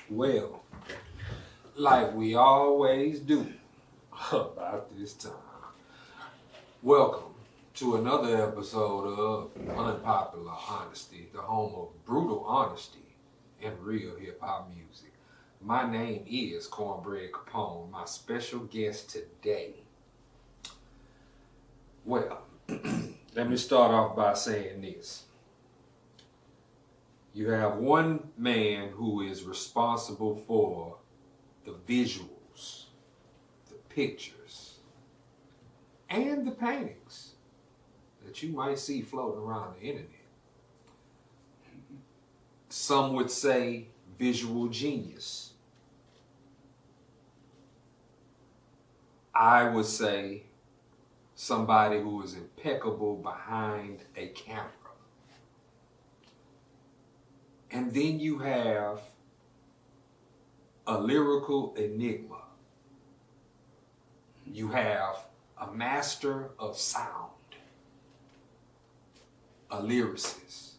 Well, like we always do about this time. Welcome to another episode of Unpopular Honesty, the home of brutal honesty and real hip-hop music. My name is Cornbread Capone. My special guest today. Well, let me start off by saying this. You have one man who is responsible for the visuals, the pictures, and the paintings that you might see floating around the internet. Some would say visual genius. I would say somebody who is impeccable behind a camera. And then you have a lyrical enigma. You have a master of sound, a lyricist,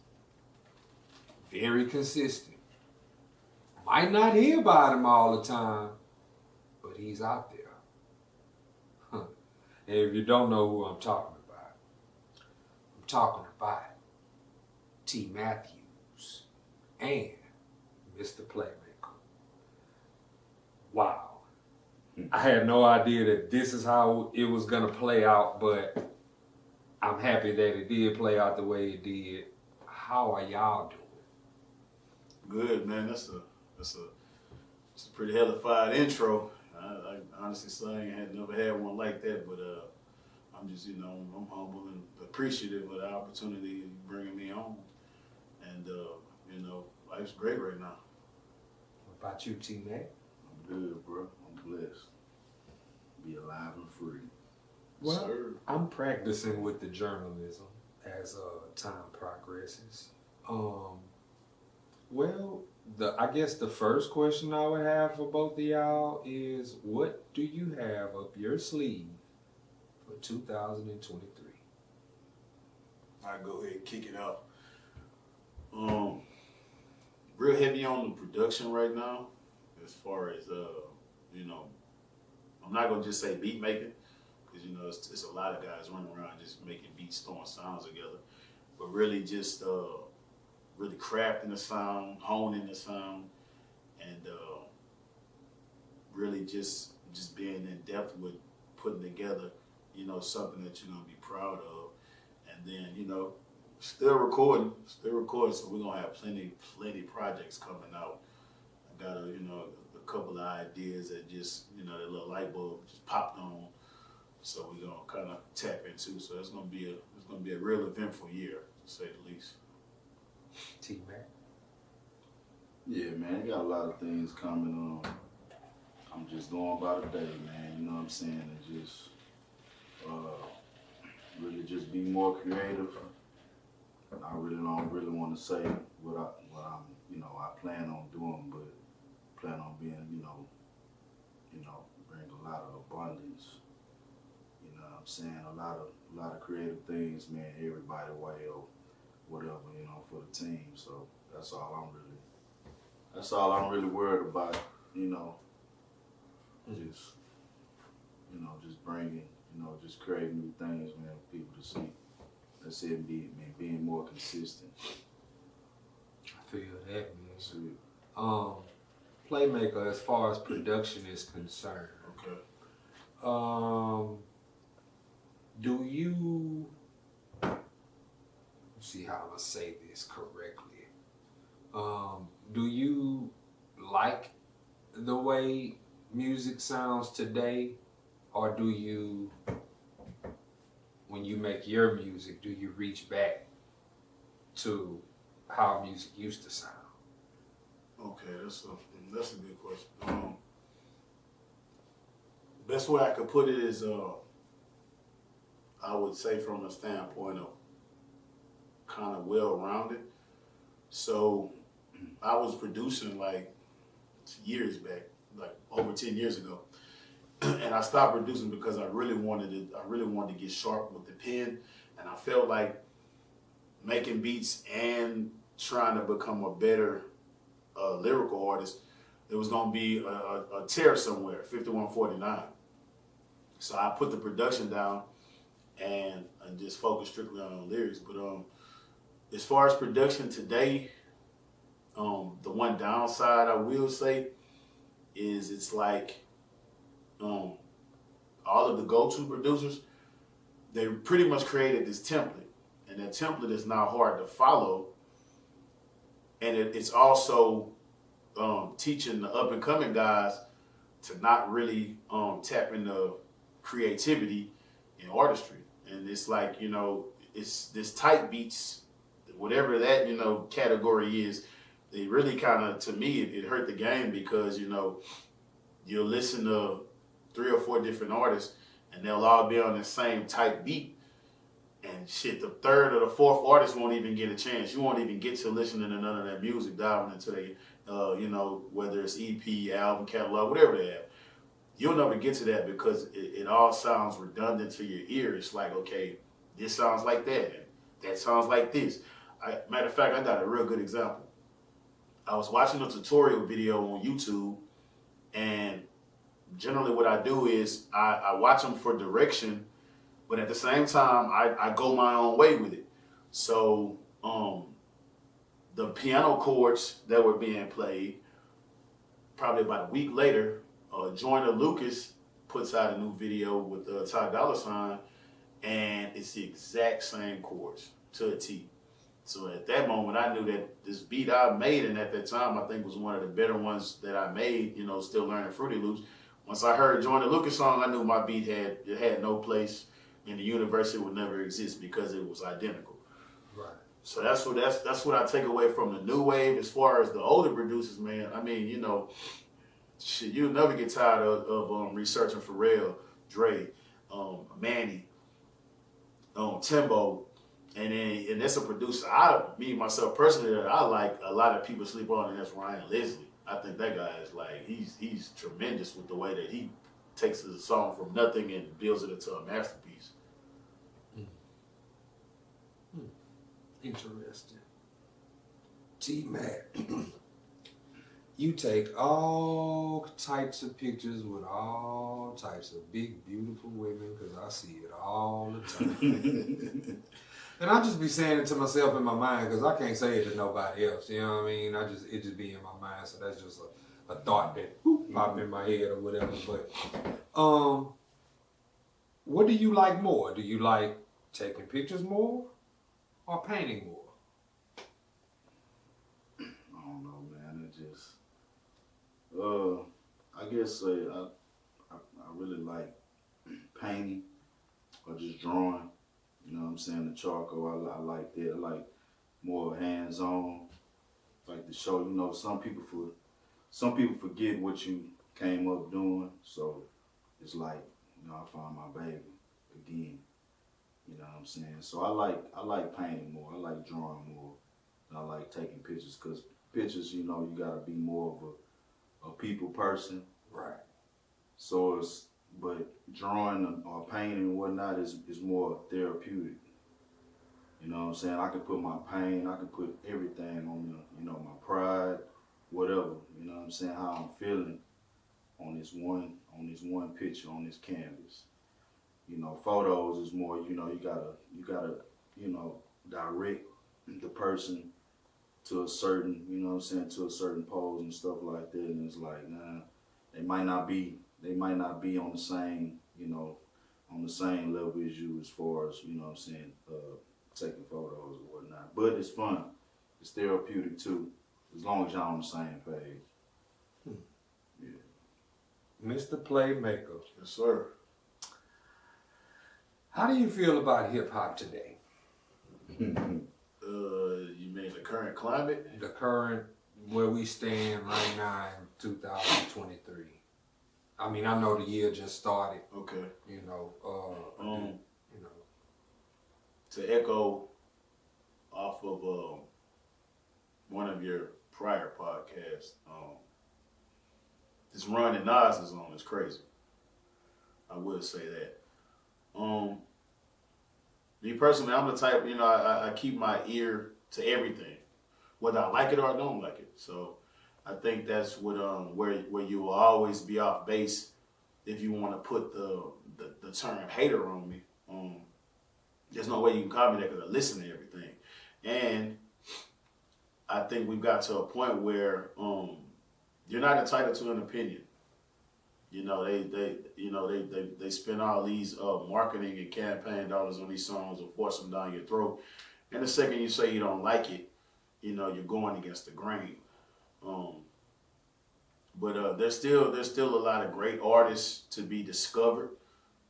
very consistent. Might not hear about him all the time, but he's out there. And if you don't know who I'm talking about T. Matthews and Mr. Playmaker. Wow. I had no idea that this is how it was going to play out, but I'm happy that it did play out the way it did. How are y'all doing? Good, man. That's a pretty hellified intro. I honestly saying I had never had one like that, but I'm just, I'm humble and appreciative of the opportunity bringing me on. And, life's great right now. What about you, T-Mac? I'm good, bro. I'm blessed. Be alive and free. Well, Sir. I'm practicing with the journalism as time progresses. I guess the first question I would have for both of y'all is, what do you have up your sleeve for 2023? I go ahead and kick it out. Real heavy on the production right now, as far as I'm not gonna just say beat making, because it's a lot of guys running around just making beats, throwing sounds together, but really just really crafting the sound, honing the sound, and really just being in depth with putting together, something that you're gonna be proud of, and then still recording, so we're gonna have plenty projects coming out. I got a couple of ideas that just that little light bulb just popped on, so we're gonna kind of tap into. So it's gonna be a real eventful year, to say the least. T-Mac? Yeah, man, I got a lot of things coming. I'm just going by the day, man. You know what I'm saying? And just really just be more creative. I really don't want to say what I'm I plan on doing, but plan on being bring a lot of abundance. You know what I'm saying? A lot of creative things, man. Everybody way or whatever, for the team. So that's all I'm really worried about. Just bringing, just creating new things, man, for people to see. That's it, being more consistent. I feel that, man. Sweet. Playmaker, as far as production is concerned, Okay. do you, see how I'm gonna say this correctly, do you like the way music sounds today, or do you, when you make your music, do you reach back to how music used to sound? Okay, that's a good question. Best way I could put it is, I would say from a standpoint of kind of well-rounded. So I was producing like years back, like over 10 years ago. And I stopped producing because I really wanted to get sharp with the pen, and I felt like making beats and trying to become a better lyrical artist, there was gonna be a tear somewhere, 5149. So I put the production down and just focus strictly on lyrics. But as far as production today, the one downside I will say is it's like all of the go-to producers, they pretty much created this template, and that template is now hard to follow, and it's also teaching the up-and-coming guys to not really tap into creativity and artistry. And it's like, it's this type beats, whatever that, category is, it really kind of, to me, it hurt the game because, you'll listen to 3 or 4 different artists and they'll all be on the same type beat. And shit, the 3rd or the 4th artist won't even get a chance. You won't even get to listening to none of that music, diving into they, whether it's EP, album, catalog, whatever they have. You'll never get to that because it all sounds redundant to your ear. It's like, okay, this sounds like that, and that sounds like this. Matter of fact, I got a real good example. I was watching a tutorial video on YouTube, and generally what I do is I watch them for direction, but at the same time, I go my own way with it. So the piano chords that were being played, probably about a week later, Joyner Lucas puts out a new video with Ty Dolla $ign, and it's the exact same chords to a T. So at that moment, I knew that this beat I made, and at that time, I think was one of the better ones that I made, still learning Fruity Loops. Once I heard Joyner Lucas song, I knew my beat had no place in the universe. It would never exist because it was identical. Right. So that's what I take away from the new wave. As far as the older producers, man, I mean, shit, you'll never get tired of researching Pharrell, Dre, Manny, Timbo, and that's a producer. Me myself personally, that I like. A lot of people sleep on, and that's Ryan Leslie. I think that guy is like he's tremendous with the way that he takes a song from nothing and builds it into a masterpiece. Interesting. T-Mac, you take all types of pictures with all types of big, beautiful women, because I see it all the time. And I just be saying it to myself in my mind because I can't say it to nobody else. You know what I mean? It just be in my mind. So that's just a thought that pop in my head or whatever. But what do you like more? Do you like taking pictures more or painting more? I don't know, man. It just, I guess I really like painting or just drawing. You know what I'm saying? The charcoal, I like that. I like more hands-on. Like to show, some people forget what you came up doing. So it's like, I found my baby again. You know what I'm saying? So I like painting more. I like drawing more. And I like taking pictures because pictures, you gotta be more of a people person. Right. So but drawing or painting and whatnot is more therapeutic. You know what I'm saying? I can put my pain, I can put everything on my pride, whatever. You know what I'm saying? How I'm feeling on this one picture, on this canvas. Photos is more, you gotta, direct the person to a certain, to a certain pose and stuff like that. And it's like, nah, they might not be on the same, on the same level as you as far as, taking photos or whatnot. But it's fun. It's therapeutic too, as long as y'all on the same page. Yeah. Mr. Playmaker. Yes, sir. How do you feel about hip-hop today? You mean the current climate? The current, where we stand right now in 2023. I mean, I know the year just started. Okay. To echo off of one of your prior podcasts, this run that Nas is on is crazy. I will say that. Me personally, I'm the type, I keep my ear to everything. whether I like it or I don't like it. So I think that's what where you will always be off base if you want to put the term hater on me. There's no way you can call me that because I listen to everything. And I think we've got to a point where you're not entitled to an opinion. You know, they spend all these marketing and campaign dollars on these songs and force them down your throat. And the second you say you don't like it, you know, you're going against the grain. But there's still a lot of great artists to be discovered.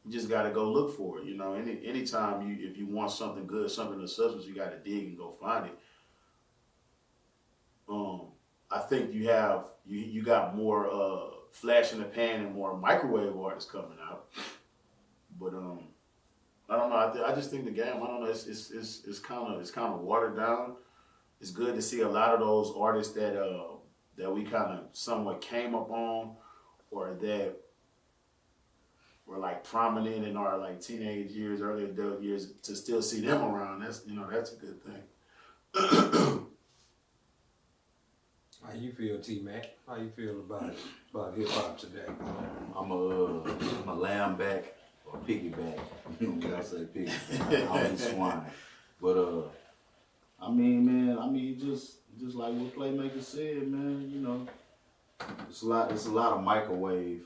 You just got to go look for it. You know, anytime if you want something good, something of substance, you got to dig and go find it. I think you got more flash in the pan and more microwave artists coming out. But I don't know. I just think the game. I don't know. It's kind of watered down. It's good to see a lot of those artists that we kind of somewhat came up on, or that were like prominent in our like teenage years, early adult years, to still see them around. That's a good thing. How you feel, T-Mac? How you feel about hip hop today? I'm a lamb back or piggyback. When I say piggyback, I don't eat swine. But I mean, just like what Playmaker said, man. You know, it's a lot of microwave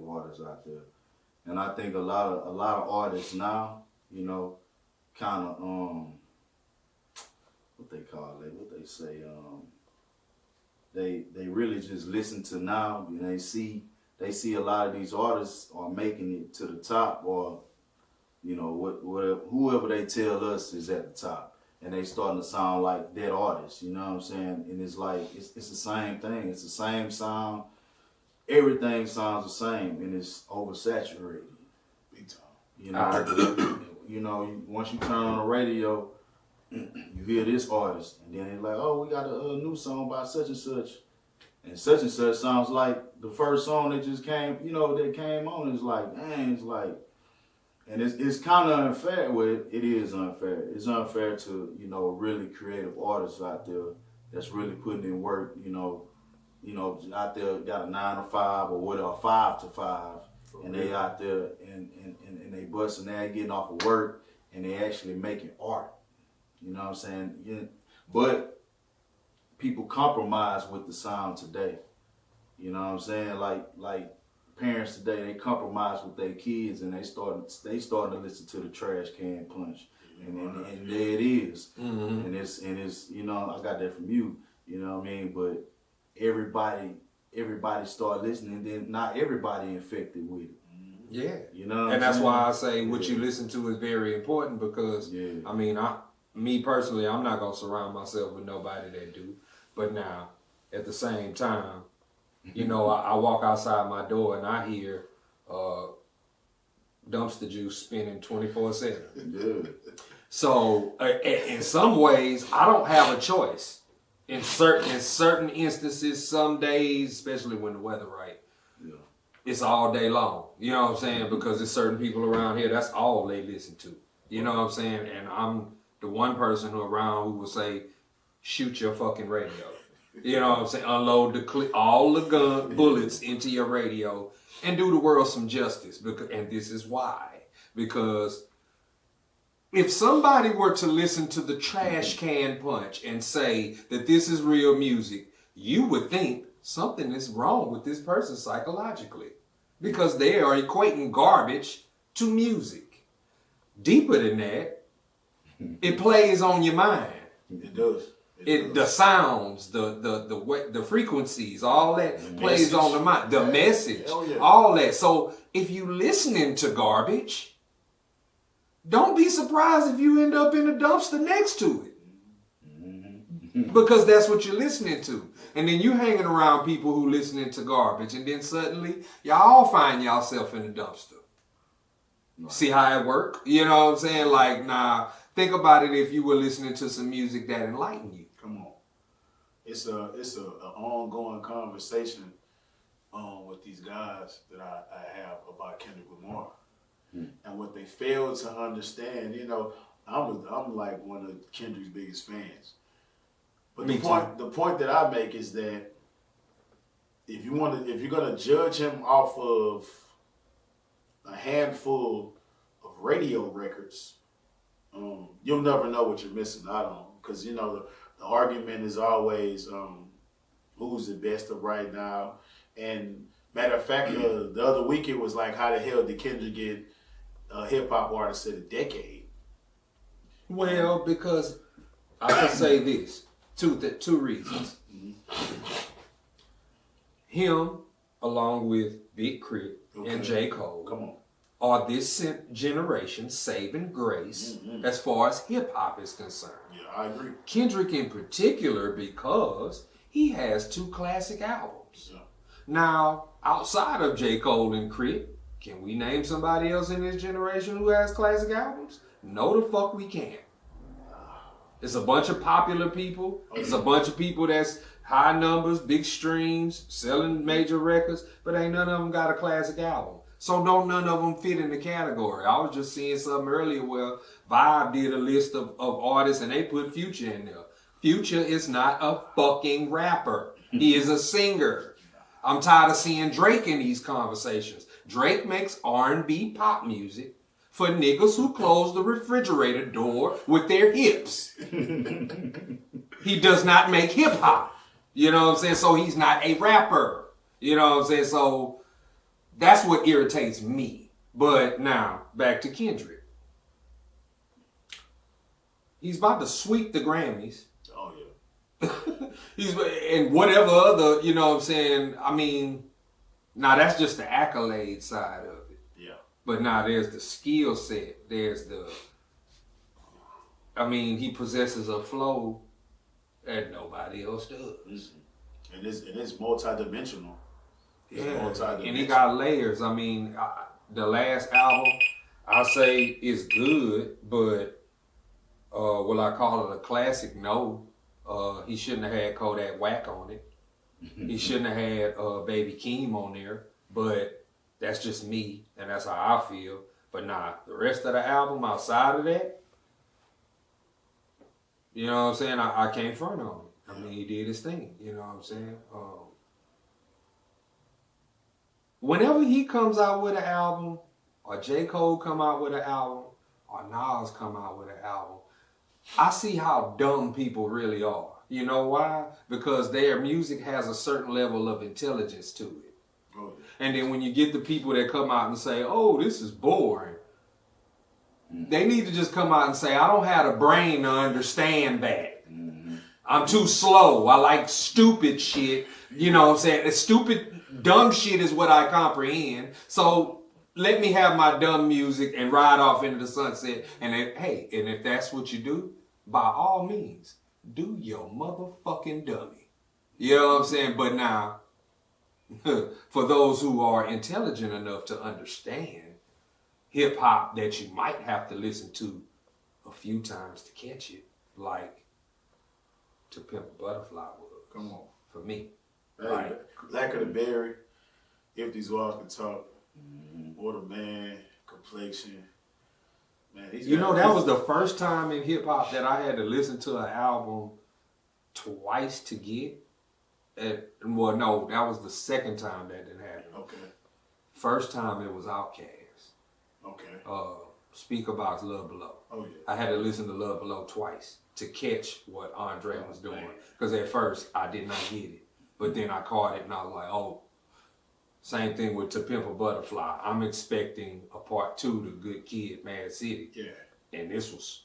artists out there, and I think a lot of artists now, you know, kind of what they call it, what they say, they really just listen to now, and they see a lot of these artists are making it to the top, or you know whoever they tell us is at the top, and they starting to sound like that artist. You know what I'm saying? And it's like it's the same thing. It's the same sound. Everything sounds the same, and it's oversaturated. Big time. You know, once you turn on the radio, you hear this artist, and then they're like, oh, we got a new song by such and such sounds like the first song that just came, that came on. It's like, dang, it's like, and it's kind of unfair. Well, it is unfair. It's unfair to, really creative artists out there that's really putting in work, out there got a 9 to 5 or whatever, 5 to 5, and they out there and they busting, they're getting off of work, and they actually making art. You know what I'm saying? Yeah. But people compromise with the sound today. You know what I'm saying? Like parents today, they compromise with their kids, and they starting to listen to the Trash Can Punch, and there it is. Mm-hmm. And it's I got that from you. You know what I mean? But everybody start listening. Then not everybody infected with it. Yeah. You know. And that's why I say what you listen to is very important, because me personally, I'm not gonna surround myself with nobody that do. But now, at the same time, I walk outside my door and I hear dumpster juice spinning 24/7. Yeah. So in some ways, I don't have a choice. In certain instances, some days, especially when the weather right, it's all day long. You know what I'm saying? Because there's certain people around here, that's all they listen to. You know what I'm saying? And I'm the one person who will say, shoot your fucking radio. You know what I'm saying? Unload all the bullets into your radio and do the world some justice. And this is why. Because if somebody were to listen to the Trash Can Punch and say that this is real music, you would think something is wrong with this person psychologically, because they are equating garbage to music. Deeper than that, it plays on your mind. It does. The sounds, the frequencies, all that plays on the mind. The message, all that. So if you listening to garbage, don't be surprised if you end up in a dumpster next to it. Because that's what you're listening to. And then you hanging around people who listening to garbage, and then suddenly y'all find yourself in a dumpster. Right. See how it work? You know what I'm saying? Like, nah, think about it if you were listening to some music that enlightened you. Come on. It's a ongoing conversation with these guys that I have about Kendrick Lamar. And what they fail to understand, I'm like one of Kendrick's biggest fans. But the point that I make is that if you're gonna judge him off of a handful of radio records, you'll never know what you're missing out on. Because the argument is always who's the best of right now. And matter of fact, the other week it was like, how the hell did Kendrick get a hip hop artist of the decade? Well, because I can say this, two reasons. Him, along with Big Crit and J. Cole, are this generation's saving grace as far as hip hop is concerned. Yeah, I agree. Kendrick in particular, because he has 2 classic albums. Yeah. Now, outside of J. Cole and Crit, can we name somebody else in this generation who has classic albums? No, the fuck we can't. It's a bunch of popular people. It's a bunch of people that's high numbers, big streams, selling major records, but ain't none of them got a classic album. So none of them fit in the category. I was just seeing something earlier where Vibe did a list of artists and they put Future in there. Future is not a fucking rapper. He is a singer. I'm tired of seeing Drake in these conversations. Drake makes R&B pop music for niggas who close the refrigerator door with their hips. He does not make hip hop. You know what I'm saying? So he's not a rapper. You know what I'm saying? So that's what irritates me. But now, back to Kendrick. He's about to sweep the Grammys. Oh, yeah. And whatever other, you know what I'm saying? I mean, now that's just the accolade side of it. Yeah. But now there's the skill set. There's he possesses a flow that nobody else does. Mm-hmm. And it's multidimensional. And he got layers. I mean, the last album, I say is good, but will I call it a classic? No. He shouldn't have had Kodak Whack on it. He shouldn't have had Baby Keem on there, but that's just me, and that's how I feel. But nah, the rest of the album outside of that, you know what I'm saying? I can't front on him. I mean, he did his thing, you know what I'm saying? Whenever he comes out with an album, or J. Cole come out with an album, or Nas come out with an album, I see how dumb people really are. You know why? Because their music has a certain level of intelligence to it. Oh, yeah. And then when you get the people that come out and say, oh, this is boring, they need to just come out and say, I don't have a brain to understand that. I'm too slow. I like stupid shit. You know what I'm saying? Stupid, dumb shit is what I comprehend. So let me have my dumb music and ride off into the sunset. And then, hey, and if that's what you do, by all means, do your motherfucking dummy. You know what I'm saying? But now, for those who are intelligent enough to understand hip hop that you might have to listen to a few times to catch it, like To Pimp a Butterfly was. Come on. For me. Hey, Right. Black of the Berry, If These Walls Can Talk, What a Man, Complexion. Man, that was the first time in hip hop that I had to listen to an album twice to get. Well, no, that was the second time that didn't happen. Okay. First time it was Outkast. Okay. Speaker Box Love Below. Oh, yeah. I had to listen to Love Below twice to catch what Andre was doing. Because at first I did not get it. But then I caught it and I was like, oh, same thing with To Pimp a Butterfly. I'm expecting a part 2 to Good Kid, Mad City. Yeah. And this was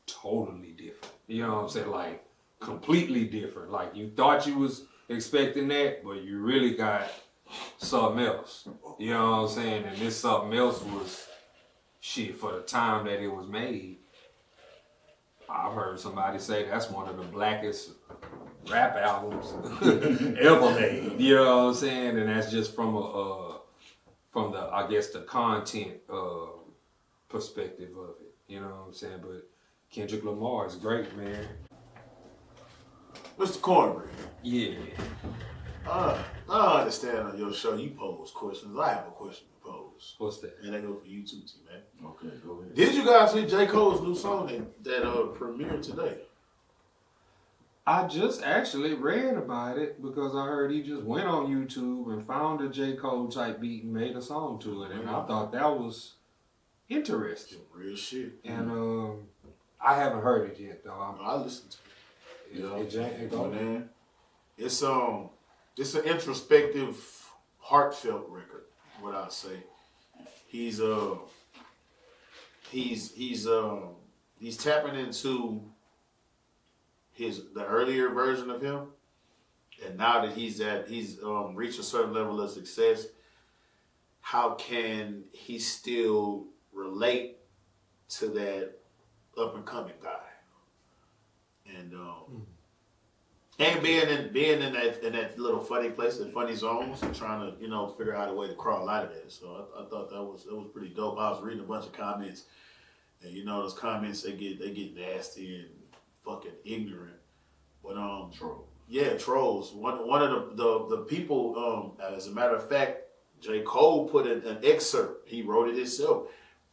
totally different. You know what I'm saying? Like, completely different. Like, you thought you was expecting that, but you really got something else. You know what I'm saying? And this something else was, shit, for the time that it was made, I've heard somebody say that's one of the blackest rap albums ever made. You know what I'm saying? And that's just from the I guess the content perspective of it. You know what I'm saying? But Kendrick Lamar is great, man. Mr. Cornbread. Yeah. I understand on your show you pose questions. I have a question to pose. What's that? And that go for you too, T-Man. Okay, go ahead. Did you guys see J. Cole's new song that premiered today? I just actually read about it because I heard he just went on YouTube and found a J. Cole type beat and made a song to it, and I thought that was interesting. Real shit. And I haven't heard it yet though. I listened to it. It's an introspective, heartfelt record. What I say, he's tapping into the earlier version of him, and now that he's reached a certain level of success, how can he still relate to that up and coming guy? And being in that little funny place, the funny zones, and trying to figure out a way to crawl out of that. So I thought that was pretty dope. I was reading a bunch of comments, and those comments they get nasty and fucking ignorant. But Trolls. Yeah, trolls. One of the people, as a matter of fact, J. Cole put an excerpt. He wrote it himself,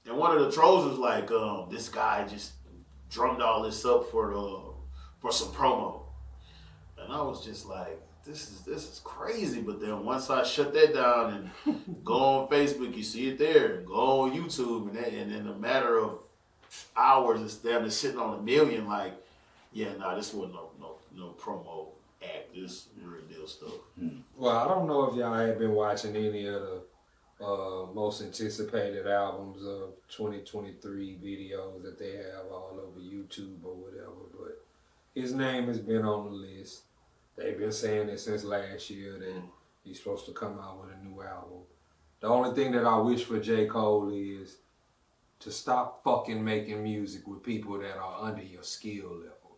and one of the trolls was like, "This guy just drummed all this up for some promo." And I was just like, this is crazy. But then once I shut that down and go on Facebook, you see it there, and go on YouTube, and in a matter of hours, it's them just sitting on 1 million. Like, yeah, this wasn't no promo act. This real deal stuff. Well, I don't know if y'all have been watching any of the most anticipated albums of 2023 videos that they have all over YouTube or whatever, but his name has been on the list. They've been saying it since last year that he's supposed to come out with a new album. The only thing that I wish for J. Cole is to stop fucking making music with people that are under your skill level,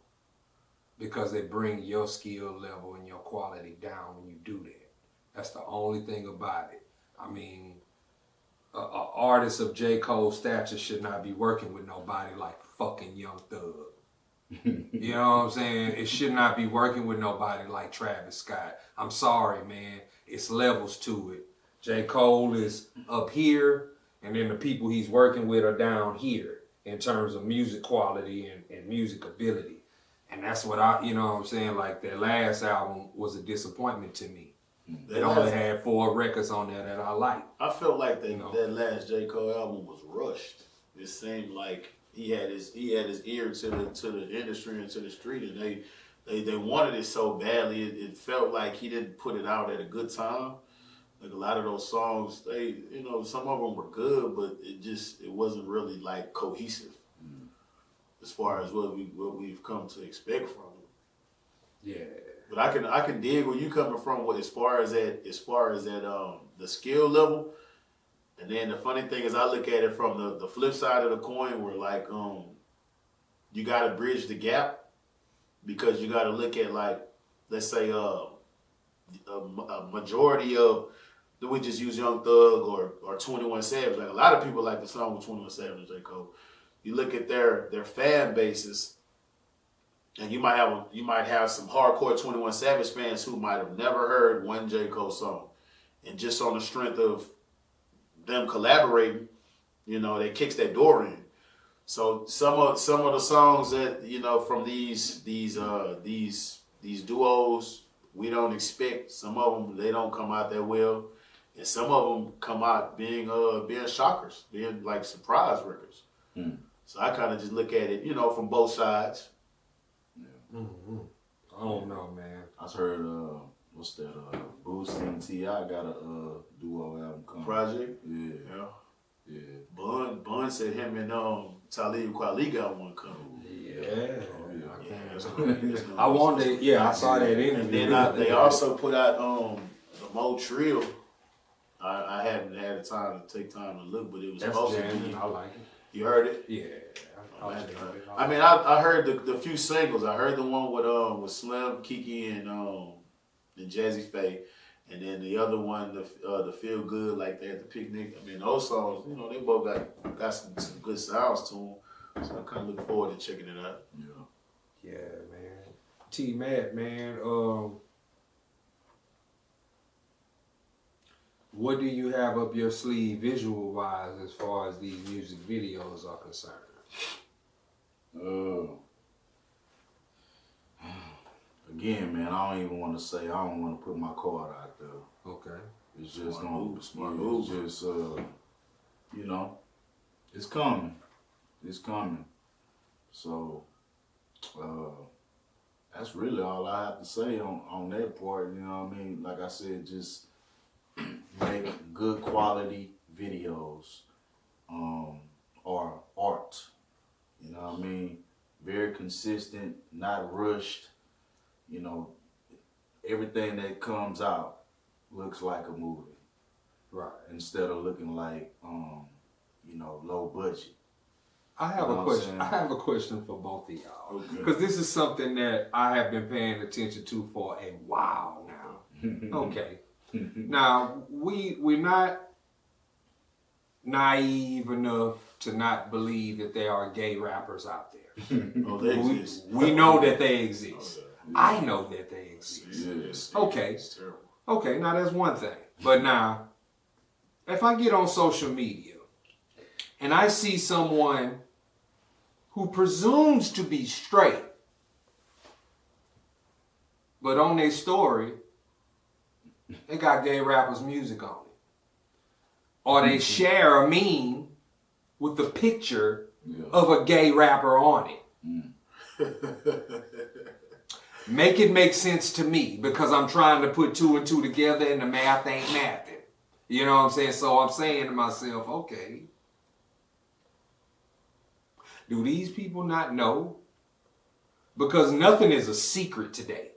because they bring your skill level and your quality down when you do that. That's the only thing about it. I mean, an artist of J. Cole's stature should not be working with nobody like fucking Young Thug. You know what I'm saying? It should not be working with nobody like Travis Scott. I'm sorry, man. It's levels to it. J. Cole is up here, and then the people he's working with are down here in terms of music quality and music ability. And that's what I'm saying? Like, their last album was a disappointment to me. It only had 4 records on there that I liked. I felt like that last J. Cole album was rushed. It seemed like he had his ear to the industry and to the street, and they wanted it so badly. It felt like he didn't put it out at a good time. Like, a lot of those songs, some of them were good, but it wasn't really like cohesive as far as what we've come to expect from him. Yeah. But I can dig where you coming from as far as that the skill level. And then the funny thing is, I look at it from the flip side of the coin, where like you got to bridge the gap, because you got to look at, like, let's say a majority of, we just use Young Thug or 21 Savage. Like, a lot of people like the song with 21 Savage and J. Cole. You look at their fan bases, and you might have some hardcore 21 Savage fans who might have never heard one J. Cole song, and just on the strength of them collaborating, they kicks that door in. So some of the songs that from these duos, we don't expect. Some of them, they don't come out that well, and some of them come out being shockers, being like surprise records. So I kind of just look at it, from both sides. Yeah. Mm-hmm. I don't know, man. I heard what's that? Boosie and T.I. got a duo album coming. Project. Yeah. Bun said him and Talib Kweli got one coming. Yeah. Yeah. I wanted. Yeah, I saw that interview. And then they also put out the Mo Trill. I hadn't had the time to take time to look, but it was supposed to be. I like it. You heard it? Yeah. I heard the few singles. I heard the one with Slim, Kiki, and Jazzy Faye, and then the other one, the Feel Good, like they at the picnic. I mean, those songs, they both got some good sounds to them. So I kind of look forward to checking it out. Yeah, man. T-Matt, man. What do you have up your sleeve visual-wise as far as these music videos are concerned? again, man, I don't even want to say, I don't want to put my card out there. Okay. It's just Smart gonna, move, smart it's move. just, you know, it's coming. It's coming. So, that's really all I have to say on that part. You know what I mean? Like I said, just make good quality videos, or art. You know what I mean? Very consistent, not rushed. You know, everything that comes out looks like a movie. Right. Instead of looking like, you know, low budget. I have You know a what I'm question. saying? I have a question for both of y'all. Okay. Because this is something that I have been paying attention to for a while now. Okay. Now, we're not naive enough to not believe that there are gay rappers out there. Oh, they exist. We know that they exist. Okay. I know that they exist. Yes. Okay. It's terrible. Okay, now that's one thing. But now, if I get on social media and I see someone who presumes to be straight, but on their story, they got gay rappers' music on it. Or they share a meme with the picture of a gay rapper on it. Make it make sense to me, because I'm trying to put two and two together and the math ain't mathing. You know what I'm saying? So I'm saying to myself, okay, do these people not know? Because nothing is a secret today.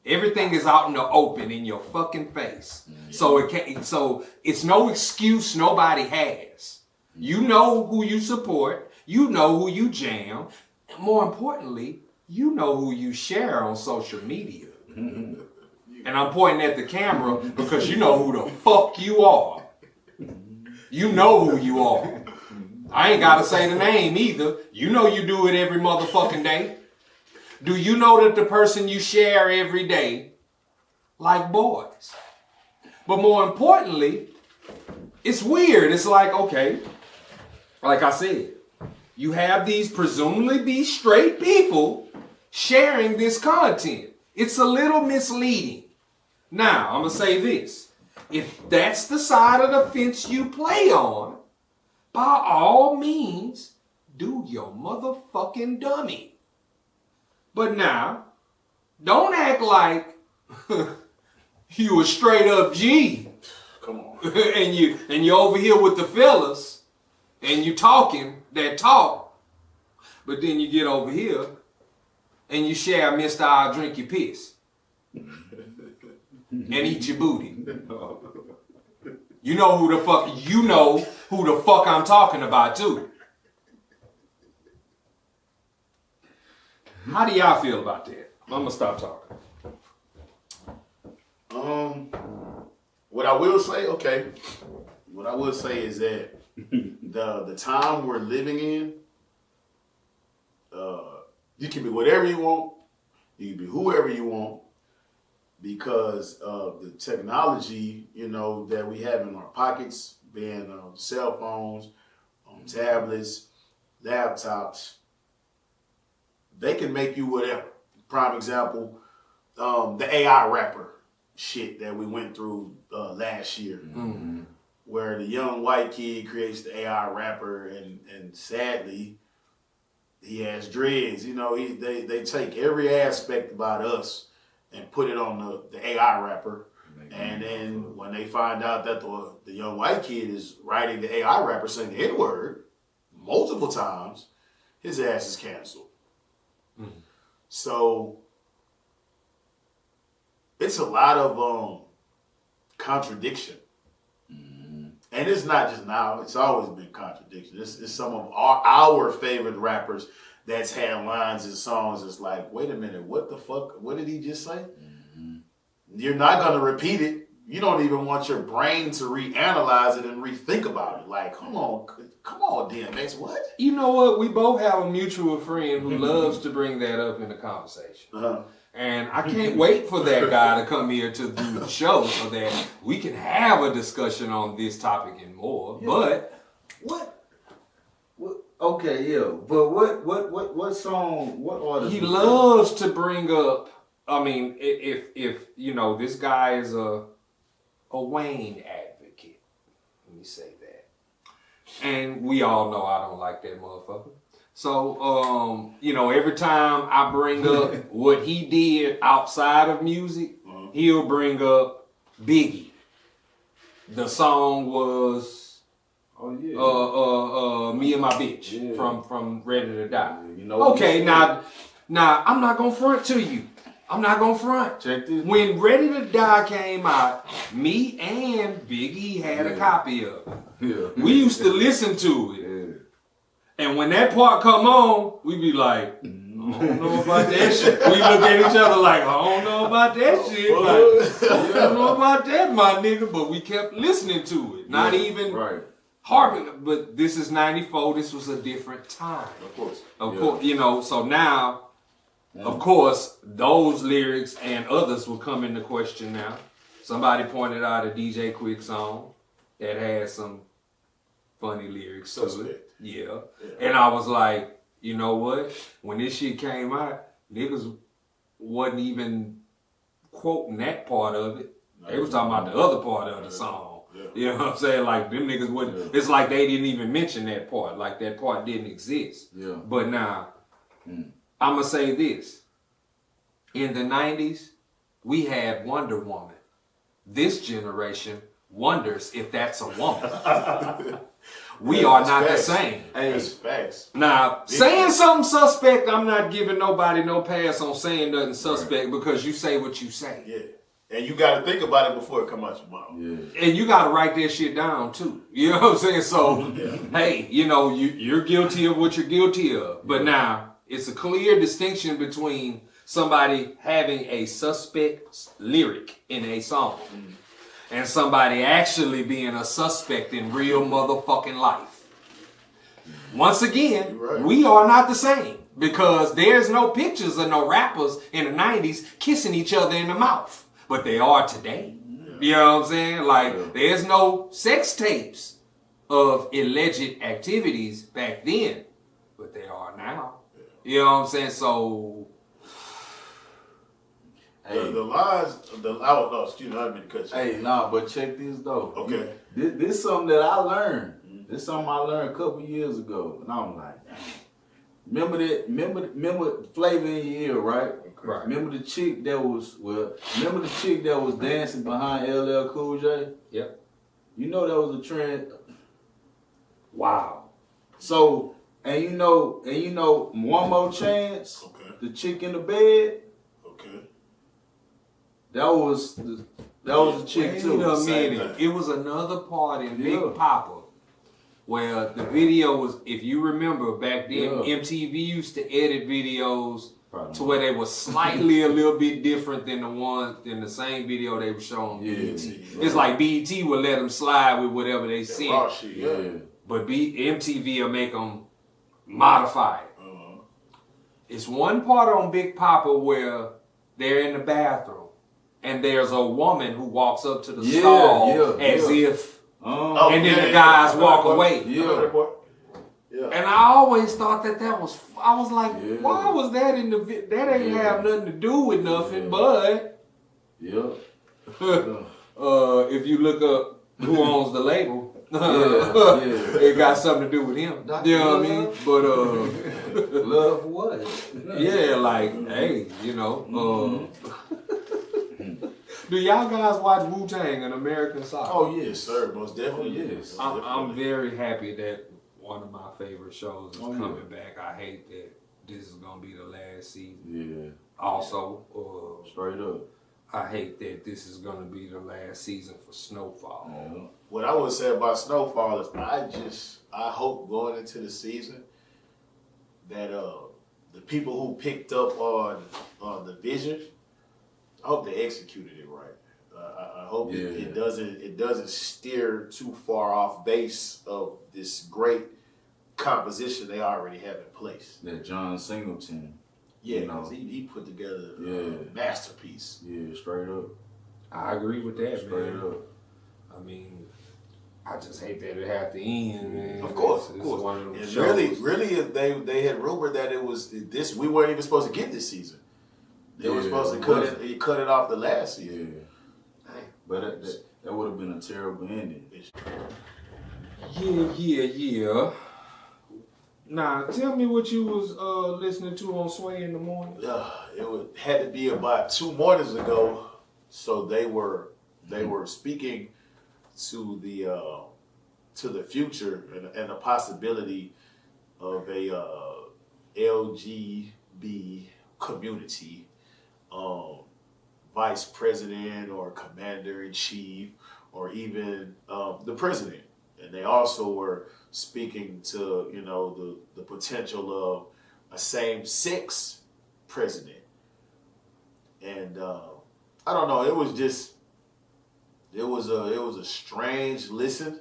Everything is out in the open in your fucking face. So it's no excuse nobody has. You know who you support. You know who you jam. And more importantly, you know who you share on social media. And I'm pointing at the camera because you know who the fuck you are. You know who you are. I ain't gotta say the name either. You know you do it every motherfucking day. Do you know that the person you share every day like boys? But more importantly, it's weird. It's like, okay, like I said, you have these presumably be straight people sharing this content. It's a little misleading. Now, I'm going to say this. If that's the side of the fence you play on, by all means, do your motherfucking dummy. But now, don't act like you a straight up G. Come on. and you're over here with the fellas and you talking that talk, but then you get over here and you share Mr. I'll drink your piss and eat your booty. You know who the fuck I'm talking about too. How do y'all feel about that? I'm gonna stop talking. What I will say, what I will say is that the time we're living in, you can be whatever you want, you can be whoever you want, because of the technology, that we have in our pockets, being cell phones, tablets, laptops. They can make you whatever. Prime example, the AI rapper shit that we went through last year, where the young white kid creates the AI rapper, and sadly, he has dreads. They take every aspect about us and put it on the AI rapper, and then when they find out that the young white kid is writing the AI rapper saying the N-word multiple times, his ass is canceled. So it's a lot of contradiction. And it's not just now, it's always been contradiction. It's some of our favorite rappers that's had lines and songs that's like, wait a minute, what the fuck? What did he just say? You're not going to repeat it. You don't even want your brain to reanalyze it and rethink about it. Like, come on, DMX, what? You know what? We both have a mutual friend who loves to bring that up in the conversation. And I can't wait for that guy to come here to do the show so that we can have a discussion on this topic and more. Yeah. But Okay, yeah. But what song, what artist? He loves to bring up I mean, if you know, this guy is a Wayne advocate. Let me say that. And we all know I don't like that motherfucker. So, you know, every time I bring up what he did outside of music, he'll bring up Biggie. The song was Me and My Bitch from Ready to Die. Yeah, you know okay, now I'm not gonna front to you. I'm not gonna front. Check this. When Ready to Die came out, me and Biggie had a copy of it. Yeah. We used to listen to it. Yeah. And when that part come on, we be like, I don't know about that shit. We look at each other like, I don't know about that shit. Like, you don't know about that, my nigga. But we kept listening to it. Not even harping. But this is 94. This was a different time. Of course. Of course, you know, so now, of course, those lyrics and others will come into question now. Somebody pointed out a DJ Quick song that had some funny lyrics to it. Yeah. And I was like, you know what? When this shit came out, niggas wasn't even quoting that part of it. They was talking about the other part of the song. Yeah. You know what I'm saying? Like, them niggas wouldn't, it's like they didn't even mention that part. Like, that part didn't exist. Yeah. But now, I'm going to say this. In the 90s, we had Wonder Woman. This generation wonders if that's a woman. We are not the same. Hey, that's facts. Now, saying something suspect, I'm not giving nobody no pass on saying nothing suspect because you say what you say. Yeah. And you got to think about it before it come out your mouth. Yeah. And you got to write that shit down too. You know what I'm saying? So, hey, you know, you're guilty of what you're guilty of. But now, it's a clear distinction between somebody having a suspect lyric in a song and somebody actually being a suspect in real motherfucking life. Once again, we are not the same because there's no pictures of no rappers in the 90s kissing each other in the mouth, but they are today. You know what I'm saying? Like, there's no sex tapes of alleged activities back then, but they are now. You know what I'm saying? So, hey, the lines, no, excuse me, I didn't mean to cut you. Hey, nah, but check this though. Okay. This is something that I learned. This is something I learned a couple years ago. And I'm like, dang. Remember Flavor in Your Ear, right? Right. Remember the chick that was dancing behind LL Cool J? Yep. You know that was a trend. Wow. So, and you know, One More Chance, the chick in the bed. That was the chick too. Wait a minute. It was another part in Big Papa where the video was, if you remember back then, MTV used to edit videos to where they were slightly a little bit different than the same video they were showing on BET. It's like BET would let them slide with whatever they sent. But MTV will make them modify it. It's one part on Big Papa where they're in the bathroom. And there's a woman who walks up to the stall as if, and then the guys walk away. And I always thought that was, I was like, why was that in the video? That ain't have nothing to do with nothing, but if you look up who owns the label, it got something to do with him. You know what I mean? But love what? Yeah, like, hey, you know, do y'all guys watch Wu-Tang and American Soccer? Oh yes, sir. Most definitely yes. I'm very happy that one of my favorite shows is coming back. I hate that this is gonna be the last season. Yeah. Also, straight up, I hate that this is gonna be the last season for Snowfall. Yeah. What I would say about Snowfall is I hope going into the season that the people who picked up on the vision, I hope they executed it right. I hope it doesn't steer too far off base of this great composition they already have in place. That John Singleton. Yeah, because he put together a masterpiece. Yeah, straight up. I agree with that, straight man. up. I mean, I just hate that it had to end, man. Of course. One of them and shows. really, they had rumored that it was this. We weren't even supposed to get this season. They were supposed to cut it off the last season. Yeah. But that would have been a terrible ending. Yeah. Now, tell me what you was listening to on Sway in the morning. Had to be about 2 mornings ago. So they were speaking to the future and the possibility of a LGB community vice president or commander in chief or even the president. And they also were speaking to, the potential of a same-sex president. And I don't know, it was a strange listen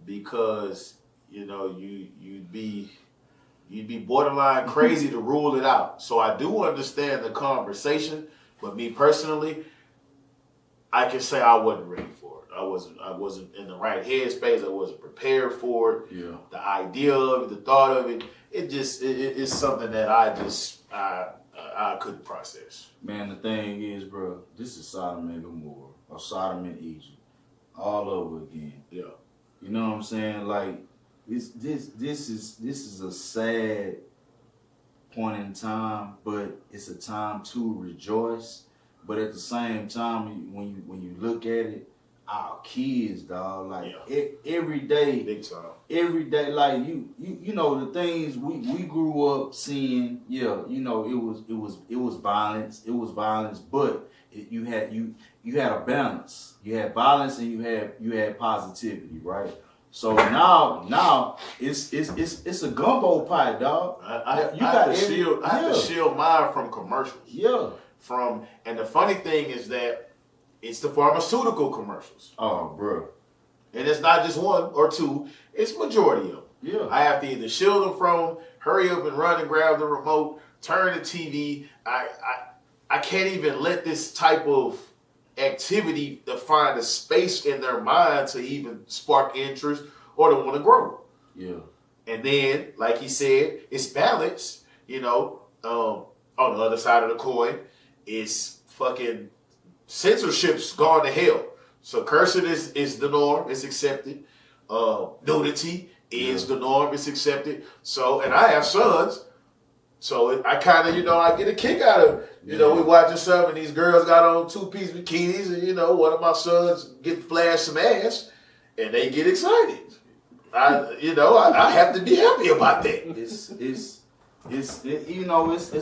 because, you'd be borderline crazy to rule it out. So I do understand the conversation, but me personally, I can say I wasn't ready for it. I wasn't in the right headspace. I wasn't prepared for it. Yeah. The idea of it, the thought of it, it's something that I couldn't process. Man, the thing is, bro, this is Sodom and Gomorrah, or Sodom and Egypt, all over again. Yeah. You know what I'm saying? Like, this is a sad point in time, but it's a time to rejoice. But at the same time, when you look at it, our kids, dog, like every day, big time. Every day, like you know the things we grew up seeing. Yeah, it was violence. It was violence, but you had a balance. You had violence and you had positivity, right? So now it's a gumbo pot, dog. I have to shield mine from commercials. Yeah. And the funny thing is that it's the pharmaceutical commercials. Oh, bro. And it's not just one or two, it's majority of them. Yeah. I have to either shield them from, hurry up and run and grab the remote, turn the TV. I can't even let this type of activity to find a space in their mind to even spark interest or to want to grow. Yeah. And then, like he said, it's balance, on the other side of the coin, it's fucking censorship's gone to hell. So cursing is the norm, it's accepted. Nudity is the norm, it's accepted. So, and I have sons, so I kind of, I get a kick out of, we watching some and these girls got on 2-piece bikinis and, one of my sons get flashed some ass and they get excited. I have to be happy about that. It's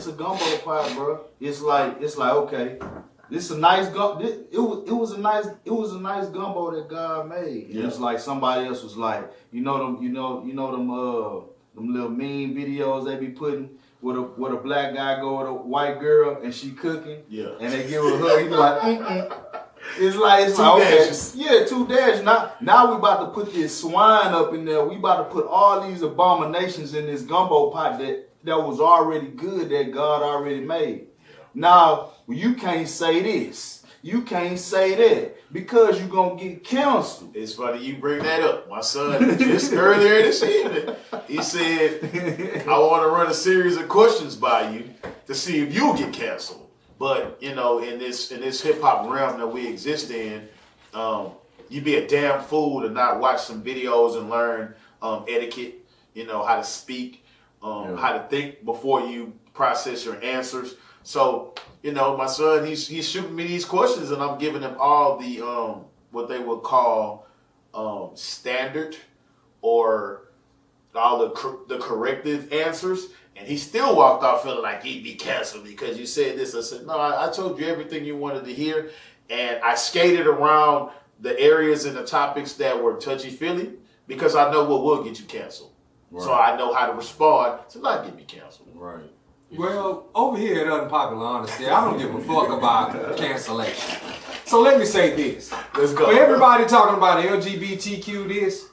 a gumbo pot, bro. It's like okay. This a nice it was a nice gumbo that God made. Yeah. It's like somebody else was like, them little mean videos they be putting with a black guy go with a white girl and she cooking. Yeah. And they give her a hug. You be like, It's like dashes. Okay. Yeah, 2 dashes. Now we about to put this swine up in there. We about to put all these abominations in this gumbo pot that was already good that God already made. Now, you can't say this. You can't say that because you're going to get canceled. It's funny you bring that up. My son, just earlier this evening, he said, I want to run a series of questions by you to see if you'll get canceled. But, in this hip-hop realm that we exist in, you'd be a damn fool to not watch some videos and learn etiquette, how to speak, how to think before you process your answers. So, my son, he's shooting me these questions and I'm giving him all the, what they would call standard or all the corrective answers. And he still walked off feeling like he'd be canceled because you said this. I said, no, I told you everything you wanted to hear. And I skated around the areas and the topics that were touchy-feely because I know what will get you canceled. Right. So I know how to respond to not get me canceled. Right. Well, over here at Unpopular Honesty, I don't give a fuck about cancellation. So let me say this. Let's go. For everybody talking about LGBTQ this,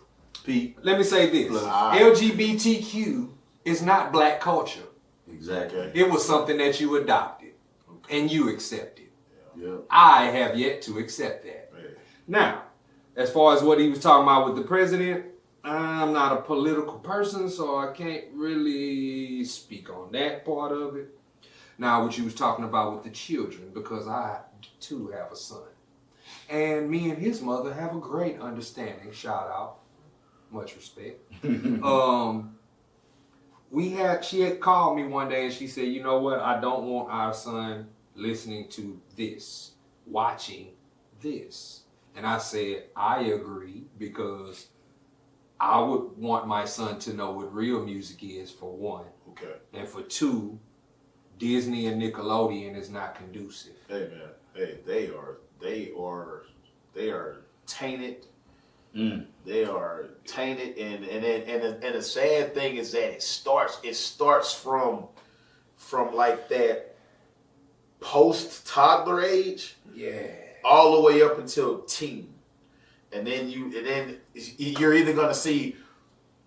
Pete, let me say this. LGBTQ is not black culture. Exactly. It was something that you adopted and you accepted. Yeah. I have yet to accept that. Right. Now, as far as what he was talking about with the president, I'm not a political person, so I can't really speak on that part of it. Now, what you was talking about with the children, because I too have a son, and me and his mother have a great understanding. Shout out, much respect. She had called me one day and she said, you know what? I don't want our son listening to this, watching this. And I said, I agree, because I would want my son to know what real music is, for one. Okay. And for two, Disney and Nickelodeon is not conducive. Hey man, hey, they are tainted. They are tainted, and the sad thing is that it starts from like that post toddler age, all the way up until teen, and then you're either gonna see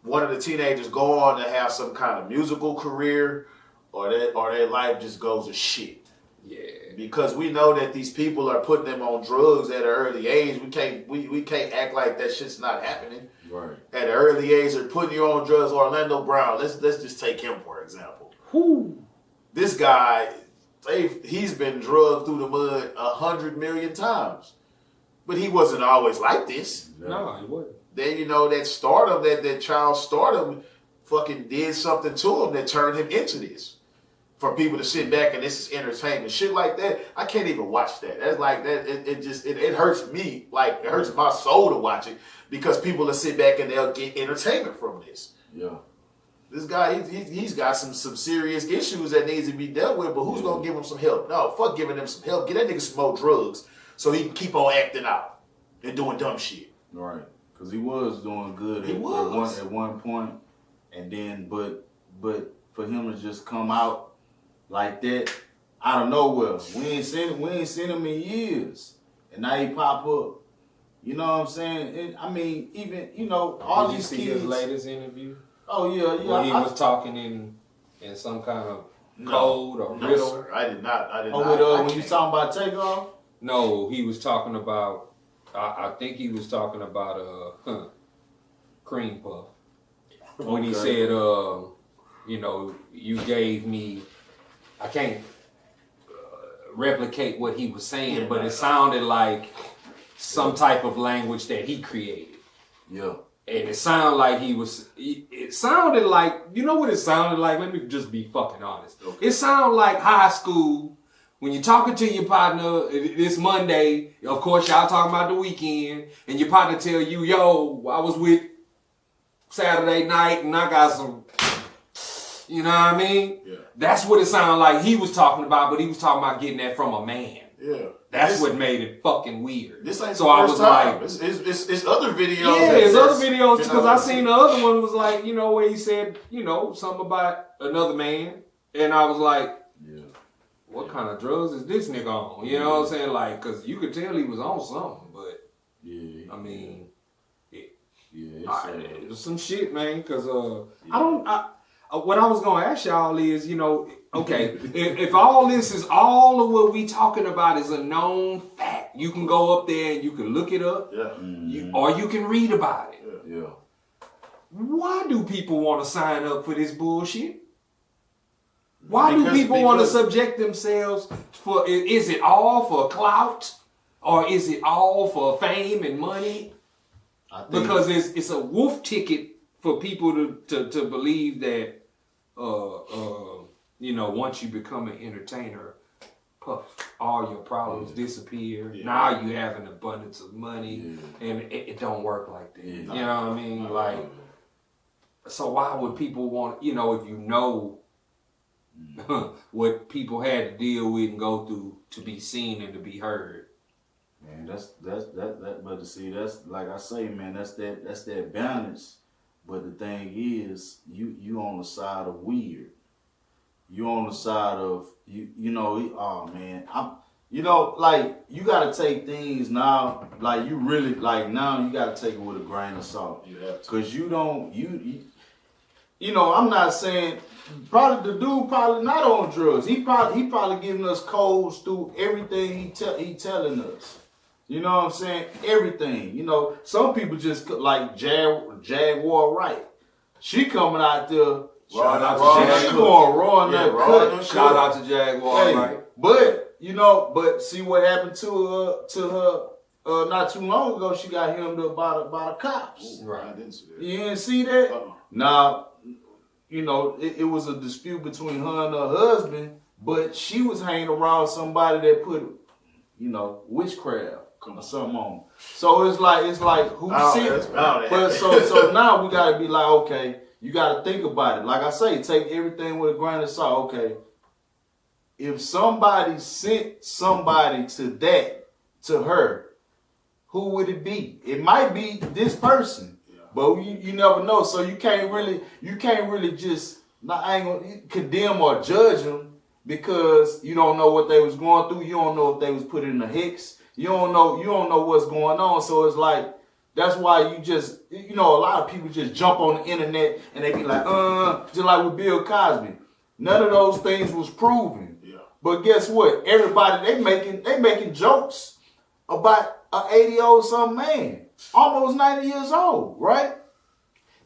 one of the teenagers go on to have some kind of musical career, or their life just goes to shit. Yeah. Because we know that these people are putting them on drugs at an early age. We can't act like that shit's not happening. Right. At an early age, they're putting you on drugs. Orlando Brown, let's just take him for example. Whoo. This guy, he's been drugged through the mud 100 million times. But he wasn't always like this. No, he wasn't. Then that stardom, that child stardom fucking did something to him that turned him into this. For people to sit back and this is entertainment, shit like that, I can't even watch that. That's like that. It hurts me. Like, it hurts my soul to watch it, because people will sit back and they'll get entertainment from this. Yeah. This guy, he's got some serious issues that needs to be dealt with. But who's gonna give him some help? No, fuck giving him some help. Get that nigga some more drugs so he can keep on acting out and doing dumb shit. Right. Because he was doing good at one point, and then but for him to just come out like that, out of nowhere. We ain't seen him in years, and now he pop up. You know what I'm saying? And, I mean, even all Did these you see kids. his latest interview? Oh yeah. Where he was talking in some kind of code or riddle. Sir, I did not. When you talking about Takeoff? No, he was talking about. I think he was talking about cream puff. When he said, you gave me. I can't replicate what he was saying, but it sounded like some type of language that he created. Yeah. And it sounded like it sounded like, you know what it sounded like? Let me just be fucking honest. Okay. It sounded like high school when you're talking to your partner this Monday, of course y'all talking about the weekend, and your partner tell you, yo, I was with Saturday night and I got some, you know what I mean? Yeah. That's what it sounded like he was talking about, but he was talking about getting that from a man. Yeah. That's what made it fucking weird. This ain't so the I first was time. like, it's other videos. Yeah, there's other videos, because I seen the other one was like, where he said, something about another man, and I was like, yeah, what kind of drugs is this nigga on? You know what I'm saying? Like, because you could tell he was on something, but I mean, it was some shit, man. Because what I was gonna ask y'all is, okay, if all this is all of what we talking about is a known fact, you can go up there and you can look it up, or you can read about it. Yeah. Why do people want to sign up for this bullshit? Why do people want to subject themselves for? Is it all for clout, or is it all for fame and money? Because it's a wolf ticket for people to believe that. Once you become an entertainer, puff, all your problems disappear. Yeah. Now you have an abundance of money, and it don't work like that. You know what I mean? So why would people want? If you know what people had to deal with and go through to be seen and to be heard. Man, that's that. But to see, that's like I say, man, that's that balance. But the thing is, you on the side of weird. You on the side of oh man, like you gotta take things now, like you really like now you gotta take it with a grain of salt. You have to. Cause you don't I'm not saying probably the dude probably not on drugs. He probably giving us codes through everything he telling us. You know what I'm saying? Everything. Some people just like Jaguar Wright. She coming out there Shout out to Raw, Jag she Cook. going raw in Yeah, that raw cut. in that Shout out to Jaguar, Hey, right? but see what happened to her not too long ago. She got hemmed up by the cops. Right. I didn't see that. You didn't see that? Uh-uh. Now, it was a dispute between her and her husband, but she was hanging around somebody that put, witchcraft or something on. So it's like who That's sick? about it. But so now we gotta be like, okay, you gotta think about it. Like I say, take everything with a grain of salt. Okay, if somebody sent somebody to her, who would it be? It might be this person. But you never know, so you can't really just I ain't gonna condemn or judge them because you don't know what they was going through. You don't know if they was put in a hex. You don't know what's going on. So it's like that's why you just a lot of people just jump on the internet and they be like, just like with Bill Cosby. None of those things was proven. Yeah. But guess what? Everybody they making jokes about an 80-year-old some man. Almost 90 years old, right?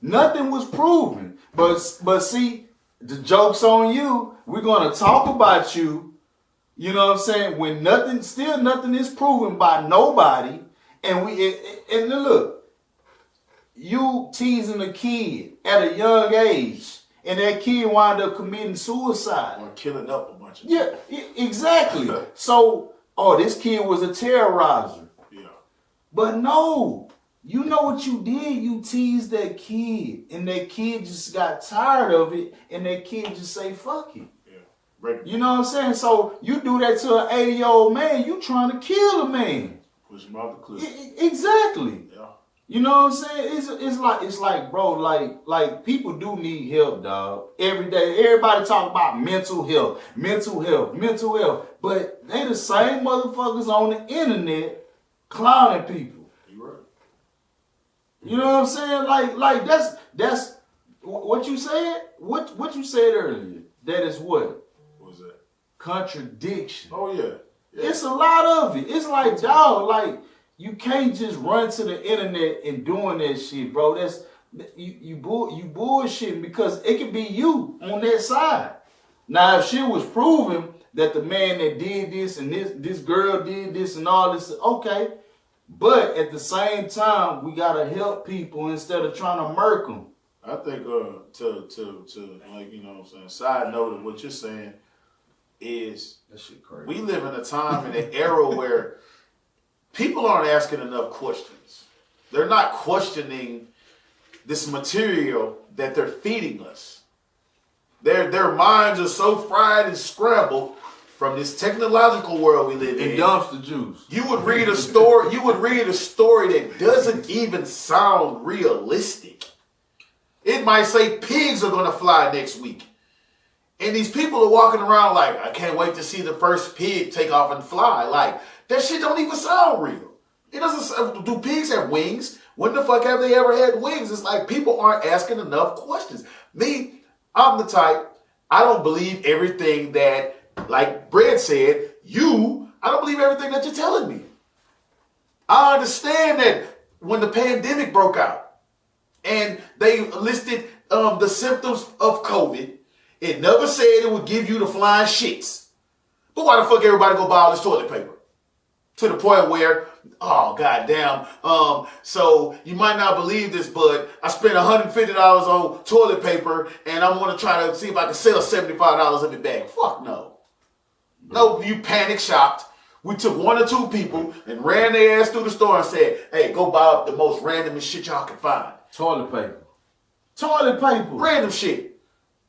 Nothing was proven. But see, the joke's on you. We're gonna talk about you. You know what I'm saying? When nothing is proven by nobody. And look, you teasing a kid at a young age, and that kid wound up committing suicide. Or killing up a bunch of Exactly. So, this kid was a terrorizer. But no, you know what you did? You teased that kid, and that kid just got tired of it, and that kid just say, fuck it. Yeah. You know what I'm saying? So you do that to an 80-year-old man, you trying to kill a man. Push him off the cliff. Exactly. Yeah. You know what I'm saying? It's like, bro, like people do need help, dog. Every day, everybody talk about mental health. But they the same motherfuckers on the internet clowning people. You right. You know what I'm saying? Like that's what you said. What you said earlier. That is what? What was that? Contradiction. Oh yeah. It's a lot of it. It's like, dog, like you can't just run to the internet and doing that shit, bro. That's you bullshitting because it could be you on that side. Now if shit was proven that the man that did this and this girl did this and all this, okay. But at the same time, we gotta help people instead of trying to murk them. I think to like what I'm saying. Side note of what you're saying is That shit crazy. we live in a time in an era where people aren't asking enough questions. They're not questioning this material that they're feeding us. Their minds are so fried and scrambled from this technological world we live in. And dumpster juice. You would read a story that doesn't even sound realistic. It might say pigs are gonna fly next week. And these people are walking around like, I can't wait to see the first pig take off and fly. Like, that shit don't even sound real. It doesn't. Do pigs have wings? When the fuck have they ever had wings? It's like people aren't asking enough questions. Me, I'm the type, I don't believe everything that, like Brad said, I don't believe everything that you're telling me. I understand that when the pandemic broke out and they listed the symptoms of COVID, it never said it would give you the flying shits. But why the fuck everybody go buy all this toilet paper? To the point where, oh goddamn, so you might not believe this, but I spent $150 on toilet paper and I'm gonna try to see if I can sell $75 of it back. Fuck no. No, you panic shopped. We took one or two people and ran their ass through the store and said, hey, go buy up the most random shit y'all can find. Toilet paper. Random shit.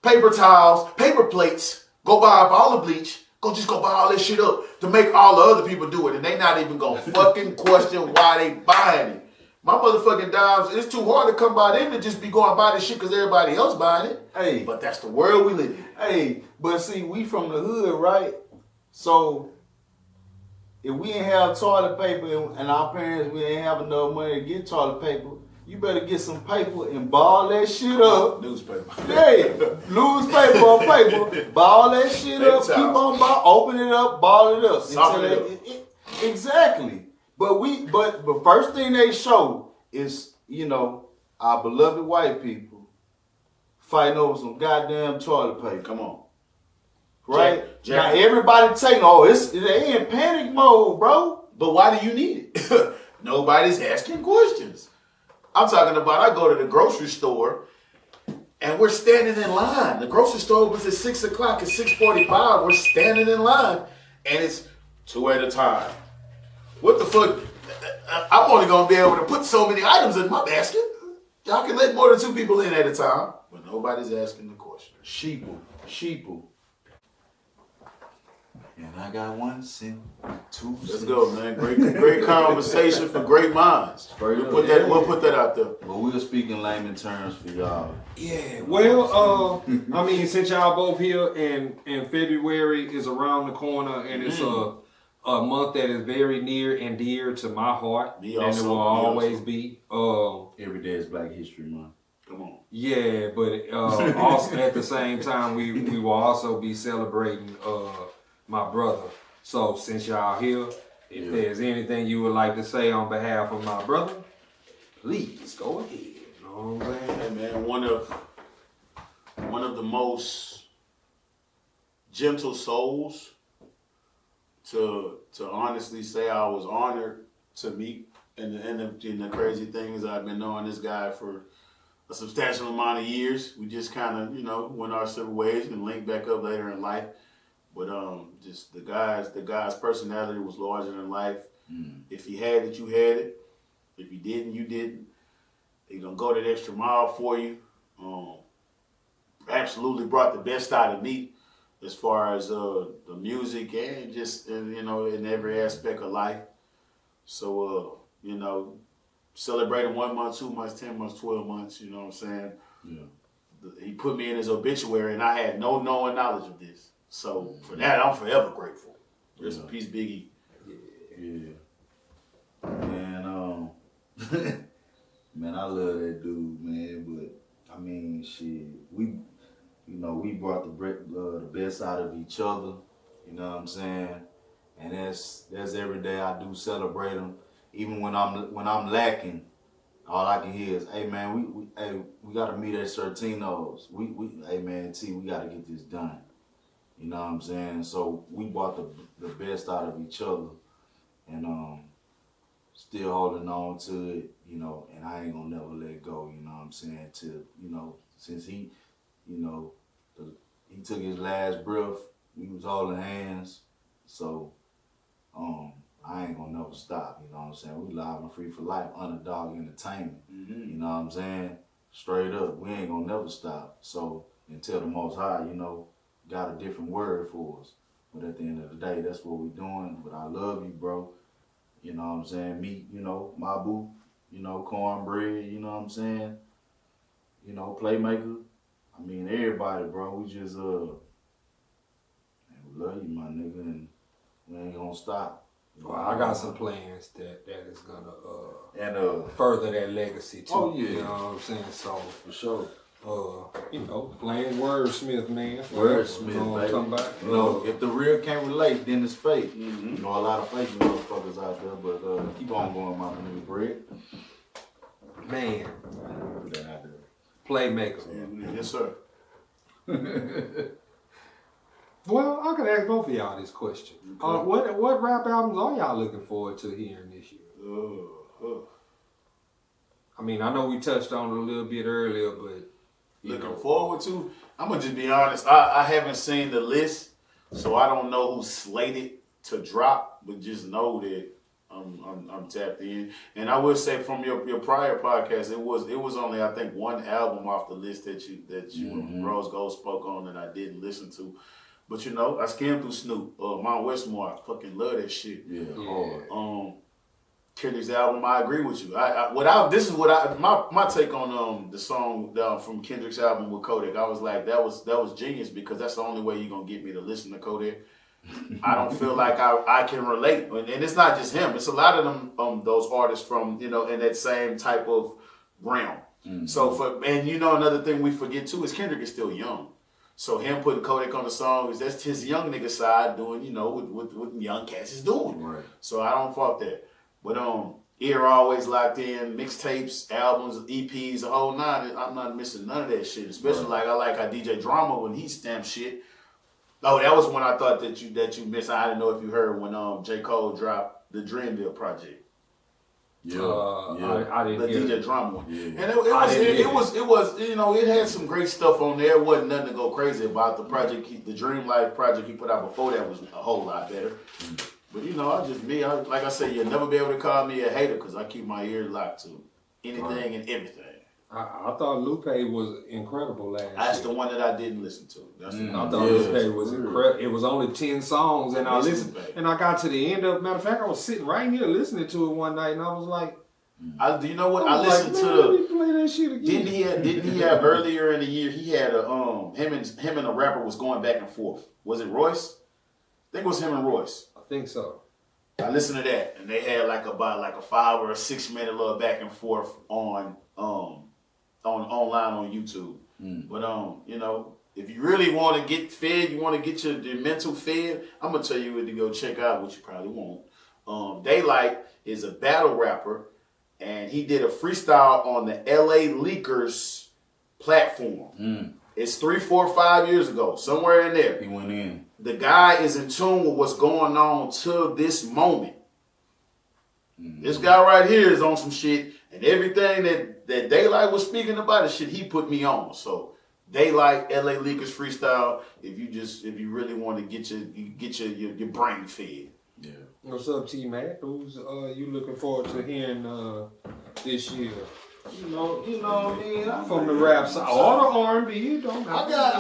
Paper towels, paper plates. Go buy up all the bleach. Go buy all this shit up to make all the other people do it. And they not even gonna fucking question why they buying it. My motherfucking dimes, it's too hard to come by them to just be going buy this shit because everybody else buying it. Hey. But that's the world we live in. Hey, but see, we from the hood, right? So if we ain't have toilet paper and our parents, we ain't have enough money to get toilet paper, you better get some paper and ball that shit up. Newspaper. Hey, newspaper on paper, ball that shit Paper up, towels. keep on open it up, ball it up. Soften Until it up. Exactly. But first thing they show is, our beloved white people fighting over some goddamn toilet paper. Come on. Right? Jack. Now everybody taking, they in panic mode, bro. But why do you need it? Nobody's asking questions. I'm talking about I go to the grocery store and we're standing in line. The grocery store opens at 6 o'clock. At 6:45, we're standing in line. And it's 2 at a time. What the fuck? I'm only going to be able to put so many items in my basket. Y'all can let more than 2 people in at a time. But nobody's asking the question. Sheeple. And I got 1 cent, 2 cents. Let's go, man. Great conversation for great minds. We'll put that out there. But we'll speak in layman terms for y'all. Yeah, well, I mean, since y'all both here and February is around the corner and it's a month that is very near and dear to my heart, and it will always be. Every day is Black History Month. Come on. Yeah, but also at the same time, we will also be celebrating my brother. So since y'all here, if there's anything you would like to say on behalf of my brother, please go ahead. You know what I'm saying? Hey man, one of the most gentle souls to honestly say I was honored to meet. And the crazy thing is I've been knowing this guy for a substantial amount of years. We just kind of, went our separate ways and linked back up later in life. But just the guy's personality was larger than life. If he had it, you had it. If he didn't, you didn't. He gonna go that extra mile for you. Absolutely brought the best out of me as far as the music and just in every aspect of life. So celebrating 1 month, 2 months, 10 months, 12 months. You know what I'm saying? Yeah. He put me in his obituary, and I had no knowing knowledge of this. So for that, I'm forever grateful. Rest in peace, Biggie. Yeah. And man, I love that dude, man. But I mean, shit, we brought the best out of each other. You know what I'm saying? And that's every day I do celebrate him. Even when I'm lacking, all I can hear is, "Hey man, we gotta meet at Certino's. Hey man, we gotta get this done." You know what I'm saying? So we brought the best out of each other, and still holding on to it, and I ain't gonna never let go, you know what I'm saying? Since he took his last breath, we was holding hands, so I ain't gonna never stop, you know what I'm saying? We live and free for life, Underdog Entertainment, you know what I'm saying? Straight up, we ain't gonna never stop. So until the Most High, got a different word for us. But at the end of the day, that's what we're doing. But I love you, bro. You know what I'm saying? Me, my boo, cornbread, you know what I'm saying? Playmaker. I mean, everybody, bro. We just, man, we love you, my nigga, and we ain't gonna stop. Well, I got some plans that is gonna further that legacy too. Oh yeah. You know what I'm saying? So for sure. Playing wordsmith, man. Wordsmith, baby. If the real can't relate, then it's fake. A lot of fake motherfuckers out there, but keep on going, my nigga bread. Man. Put that out there. Playmaker. Yes, sir. Well, I could ask both of y'all this question. Okay. What rap albums are y'all looking forward to hearing this year? I mean, I know we touched on it a little bit earlier, but looking forward to. I'm gonna just be honest. I haven't seen the list, so I don't know who's slated to drop. But just know that I'm tapped in. And I will say from your prior podcast, it was only I think one album off the list that you and Rose Gold spoke on that I didn't listen to. But I skimmed through Snoop, Mount Westmore. I fucking love that shit. Yeah, hard. Kendrick's album, I agree with you. My take on the song from Kendrick's album with Kodak. I was like, that was genius because that's the only way you're gonna get me to listen to Kodak. I don't feel like I can relate, and it's not just him. It's a lot of them those artists from in that same type of realm. So another thing we forget too is Kendrick is still young. So him putting Kodak on the song that's his young nigga side doing what young cats is doing. Right. So I don't fault that. But ear always locked in, mixtapes, albums, EPs, the whole nine. I'm not missing none of that shit. Especially like I like how DJ Drama when he stamped shit. Oh, that was when I thought that you missed. I didn't know if you heard when J. Cole dropped the Dreamville project. Yeah, I didn't the hear DJ it. Drama one. Yeah. And it was it had some great stuff on there. It wasn't nothing to go crazy about. The project, the Dream Life project he put out before that was a whole lot better. But like I said, you'll never be able to call me a hater because I keep my ears locked to anything and everything. I thought Lupe was incredible last year. That's the one that I didn't listen to. I thought Lupe was incredible. It was only 10 songs, and I listened, and I got to the end of. Matter of fact, I was sitting right here listening to it one night, and I was like, do you know what? I listened to let me play that shit again. Didn't he have earlier in the year? He had him and a rapper was going back and forth. Was it Royce? I think it was him and Royce. I think so. I listened to that, and they had about a 5 or 6 minute little back and forth on online on YouTube. But if you really want to get fed, you want to get your mental fed, I'm gonna tell you what to go check out, which you probably won't. Daylight is a battle rapper, and he did a freestyle on the LA Leakers platform. It's 3, 4, 5 years ago, somewhere in there. He went in. The guy is in tune with what's going on till this moment. This guy right here is on some shit, and everything that Daylight was speaking about is shit he put me on. So Daylight, LA Leakers freestyle. If you really want to get your brain fed. Yeah. What's up, T Mac? Who's you looking forward to hearing this year? You know what I mean? From the rap side or the R&B, don't I got,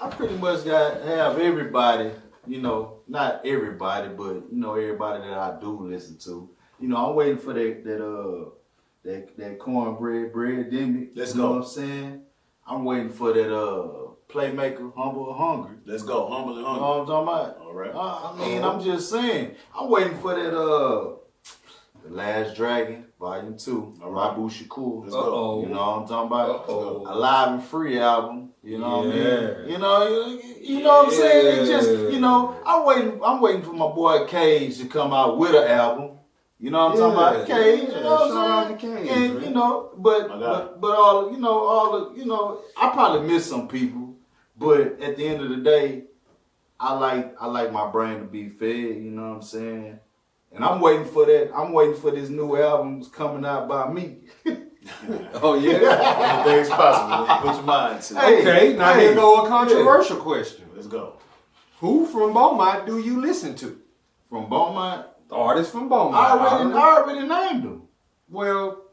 I pretty much have everybody, not everybody, but everybody that I do listen to. I'm waiting for that cornbread bread Demi. Let's go. go. Know what I'm saying? I'm waiting for that Playmaker Humble and Hungry. Let's go, Humble and Hungry. You know what I'm talking about? All right. I'm just saying. I'm waiting for that The Last Dragon, Volume 2. All right. Rabu Shakur. Let's go. You know what I'm talking about? Uh-oh. Alive and Free album. You know what I mean? You know what I'm saying? It's just, I'm waiting for my boy Cage to come out with an album. You know what I'm talking about? Cage, you know what I'm saying? Cage, and I probably miss some people, but at the end of the day, I like my brain to be fed, you know what I'm saying? And I'm waiting for that. I'm waiting for this new album coming out by me. Oh yeah? Anything's possible. Put your mind to it. Okay, now here go a controversial question. Let's go. Who from Beaumont do you listen to? From Beaumont? Artists from Beaumont. I already named them. Well,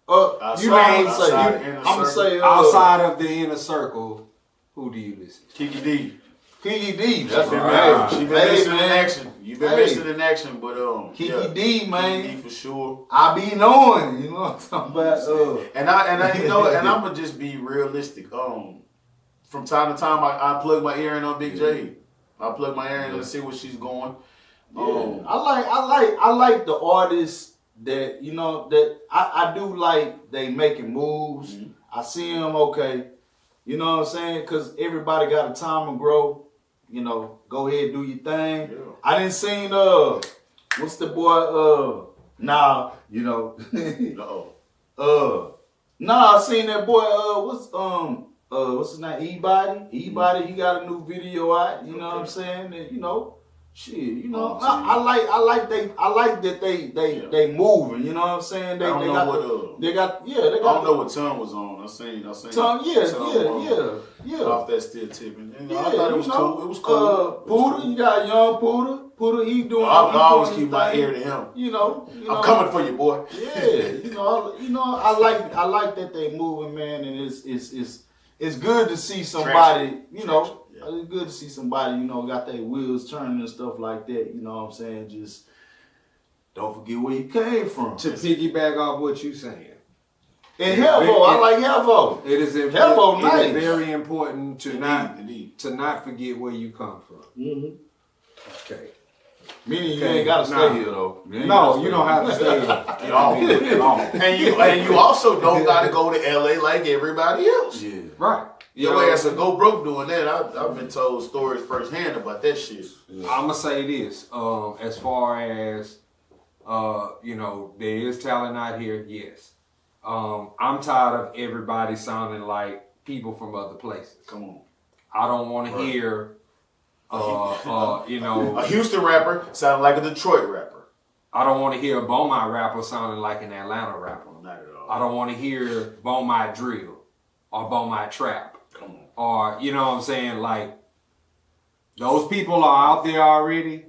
you named I'm gonna say outside of the inner circle, who do you listen to? Kiki D. Kiki D. That's right. She been missing in action. You've been missing in action, but Kiki D, man. Kiki D for sure. I be knowing, you know what I'm talking about. And I'm gonna just be realistic. From time to time, I plug my ear in on Big J. I plug my ear in and see where she's going. I like the artists that that I do like. They making moves. Mm-hmm. I see them okay. You know what I'm saying? Because everybody got a time to grow. Go ahead, do your thing. Yeah. I didn't seen what's the boy I seen that boy what's his name? E-Body, he got a new video out, you know what I'm saying? And, I like that they moving, you know what I'm saying? I don't know what Tom was on. I seen Tom, yeah. Off that still tipping. I thought it was cool. It was cool. Poodle, you got young Poodle. Poodle, he doing. I always keep my ear to him. I'm coming for you, boy. Yeah, I like that they moving, man, and it's good to see somebody, it's good to see somebody, got their wheels turning and stuff like that. You know what I'm saying? Just don't forget where you came from. To piggyback off what you saying. And Helvo, I like Helvo. It is Helvo nice. It is very important to not forget where you come from. Mm-hmm. Okay. Meaning you ain't got to stay here though. You don't have to stay here. And you also don't got to go to LA like everybody else. Yeah. Right. Your ass will go broke doing that. I've been told stories firsthand about that shit. Yeah. I'm gonna say this. As far as You know, there is talent out here, yes. I'm tired of everybody sounding like people from other places. Come on. I don't want to hear, you know, a Houston rapper sounding like a Detroit rapper. I don't want to hear a Beaumont rapper sounding like an Atlanta rapper. Not at all. I don't want to hear Beaumont drill or Beaumont trap. Come on. Or, you know what I'm saying, like, those people are out there already.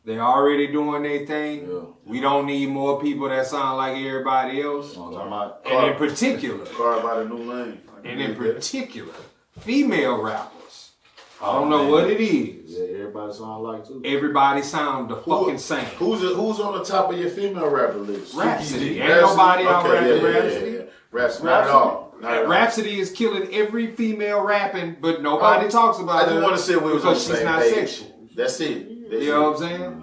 They're already doing their thing. Yeah. We don't need more people that sound like everybody else. And in particular, Car by the new lane. and in particular, female rappers. I don't know what it is. Yeah, everybody sound like too. Everybody sound the fucking same. Who's on the top of your female rapper list? Rhapsody. Ain't nobody out rapping Rhapsody. Yeah. Rhapsody. Not at all. Not at all. Rhapsody is killing every female rapping, but nobody talks about I her. just want to say we was on the because she's same not page. sexual. That's it. You know what I'm saying?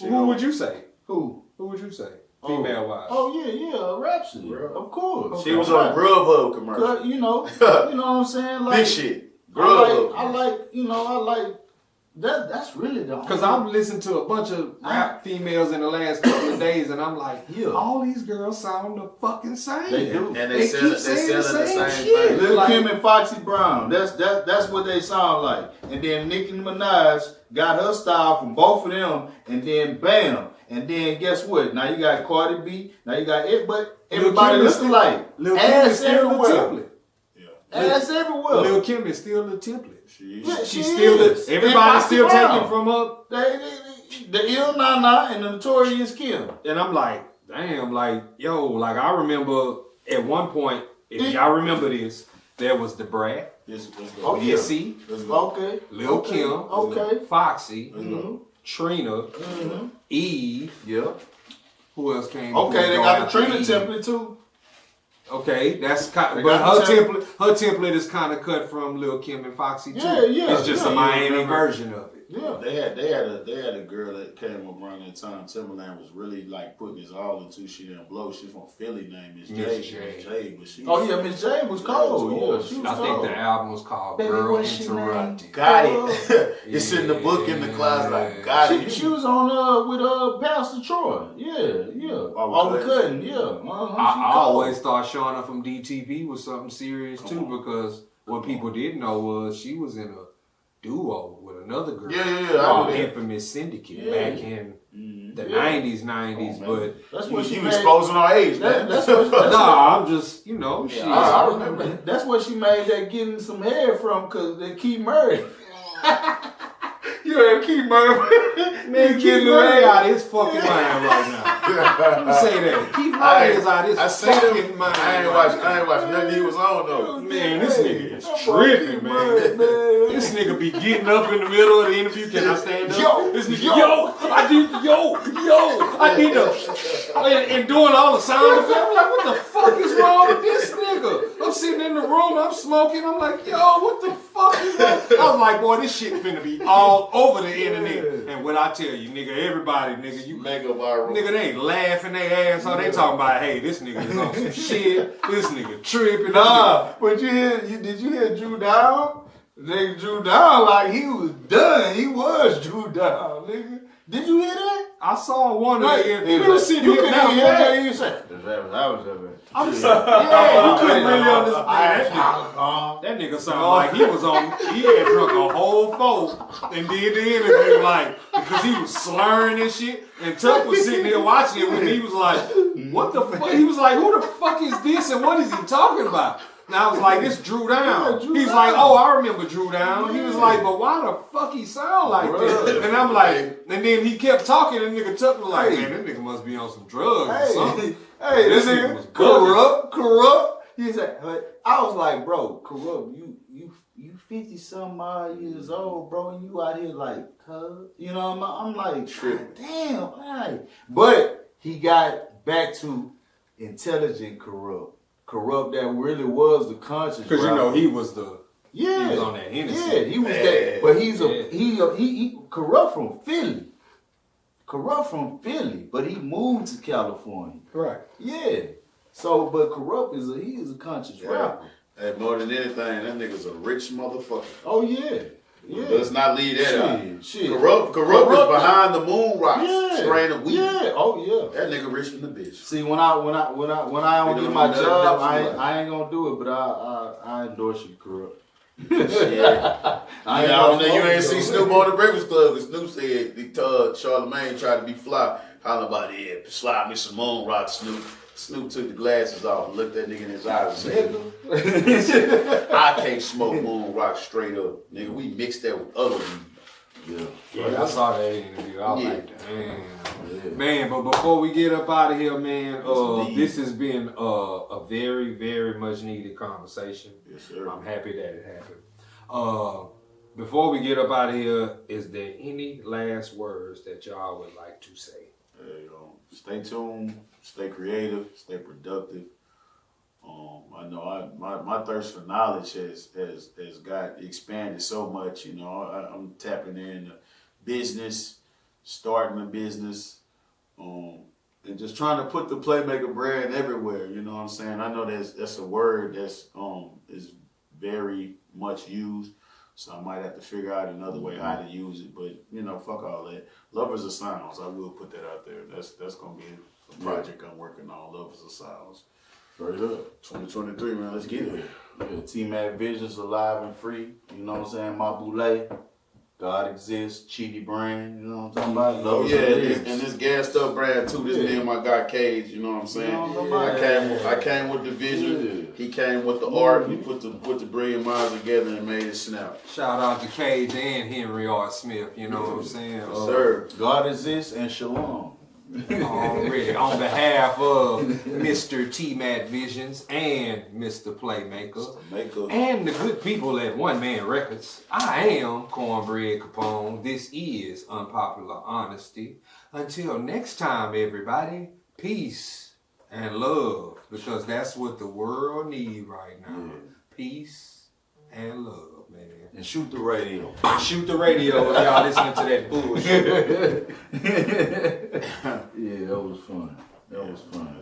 Who would you say? Who? Who would you say? Female wise. Oh yeah, Rhapsody. Of course. She was on a Grubhub commercial. You know what I'm saying? Like, Big shit. I like that's really the Because I've listened to a bunch of rap females in the last couple of days, and I'm like, all these girls sound the fucking same. They do. And they keep saying the same shit. Lil Like, Kim and Foxy Brown. That's what they sound like. And then Nicki Minaj got her style from both of them, and then bam. And then guess what? Now you got Cardi B. Now you got it, but everybody looks alike. Lil Kim is still the template. Ass everywhere. Lil Kim is still the template. She's still the. Everybody's still taking from her. The ill Nana and the Notorious Kim. And I'm like, damn, like, yo, like I remember at one point, if y'all remember this, there was the Brat, Missy, Okay. Lil Kim, Okay. Foxy, Trina, Eve. Yeah. Who else came? Okay, they got the Trina Eve? template too. Okay, that's kind. They But got her the template, her template is kind of cut from Lil Kim and Foxy too. Yeah. It's just a Miami version of it. Yeah. They had a girl that came up around that time. Timberland was really like putting his all into. She didn't blow. She's from Philly. Name is Miss J. But she. Oh yeah, Miss J was cold. Yeah, she was I think cold. the album was called Baby, Girl what's she Interrupted. Got it. It's in the book in the class. Like got it. She was on with Pastor Troy. Yeah. Oh, we couldn't. Yeah. I always thought showing up from DTV was something serious too, because what people didn't know was she was in a duo with another girl. Yeah. Infamous Syndicate back in the 90s, but that's what she you made. exposing our age, man. That's what. I'm just, shit. I remember. That's what she made that getting some hair from, because they Keith Murray. You heard Keith Murray? Man, Keith Murray out of his fucking mind right now. You say that. Keith Murray is out of his fucking mind. I ain't watched nothing he was on though. Man, this nigga is tripping, man. This nigga be getting up in the middle of the interview. Can I stand up? This nigga, I need to, and doing all the sound effects. I'm like, what the fuck is wrong with this nigga? I'm sitting in the room, I'm smoking. I'm like, yo, what the fuck is that? I was like, boy, this shit finna be all over the internet. And what I tell you, nigga, everybody, nigga, you mega viral. Nigga, they ain't laughing their ass off. They talking about, hey, this nigga is on some shit. This nigga tripping. Nah, but did you hear Drew Down? Nigga Drew Down like he was done. He was Drew Down, nigga. Did you hear that? I saw one of them. You couldn't hear that. You said I'm sorry. Yeah, you couldn't really understand. That nigga sounded like he had drunk a whole four and did the interview like, because he was slurring and shit. And Tuck was sitting there watching it when he was like, what the fuck? He was like, who the fuck is this and what is he talking about? And I was like, this Drew Down. He's like, oh, I remember Drew Down. He was like, but why the fuck he sound like this? And I'm like, and then he kept talking and nigga Tuck was like, man, that nigga must be on some drugs or something. Hey, this nigga was corrupt. He said, I was like, bro, corrupt. You 50 some odd years old, bro, and you out here like, you know, I'm like, damn, right. But he got back to intelligent corrupt that really was the conscious. Because you know he was the he was on that innocent. Yeah, he was that. But he corrupt from Philly. But he moved to California. Right. Yeah. So, but corrupt he is a conscious rapper. Hey, more than anything, that nigga's a rich motherfucker. Oh yeah. Yeah. Let's not leave that out. Shit. Corrupt is behind the moon rocks. Strain of weed. Yeah. Oh yeah. That nigga rich from the bitch. See, when I don't get my job, I ain't gonna do it. But I endorse you, corrupt. I don't know. You ain't see Snoop on the Breakfast Club. Snoop said Charlamagne tried to be fly. Holler about it. Slide me some moon rock, Snoop. Snoop took the glasses off and looked that nigga in his eyes and said, I can't smoke moon rock straight up. Nigga, we mixed that with other weed. Yeah, I saw that interview. I was like, damn. Man, but before we get up out of here, man, this has been a very, very much needed conversation. Yes, sir. I'm happy that it happened. Before we get up out of here, is there any last words that y'all would like to say? Stay tuned, stay creative, stay productive. I know my thirst for knowledge has got expanded so much. You know, I'm tapping into business, starting a business, and just trying to put the Playmaker brand everywhere. You know what I'm saying? I know that's a word that's is very much used. So I might have to figure out another way how to use it. But, you know, fuck all that. Lovers of Sounds, I will put that out there. That's going to be a project I'm working on, Lovers of Sounds. Straight up. 2023, man, let's get it. Yeah, T-Mac Visions, alive and free. You know what I'm saying? My Boulay, God Exists, Cheaty Brain. You know what I'm talking about? Oh, yeah, and this gassed up brand, too. This me and my guy, Cage, you know what I'm saying? I came with the vision. He came with the art. We put the brilliant minds together and made it snap. Shout out to Cage and Henry R. Smith, you know what I'm saying? Yes, sir. God Exists and Shalom. Already, on behalf of Mr. T-Mac Visions and Mr. Playmaker and the good people at One Man Records, I am Cornbread Capone. This is Unpopular Honesty. Until next time, everybody, peace and love, because that's what the world needs right now. Peace and love, man. And shoot the radio. Shoot the radio if y'all listening to that bullshit. Yeah, that was fun. That was fun.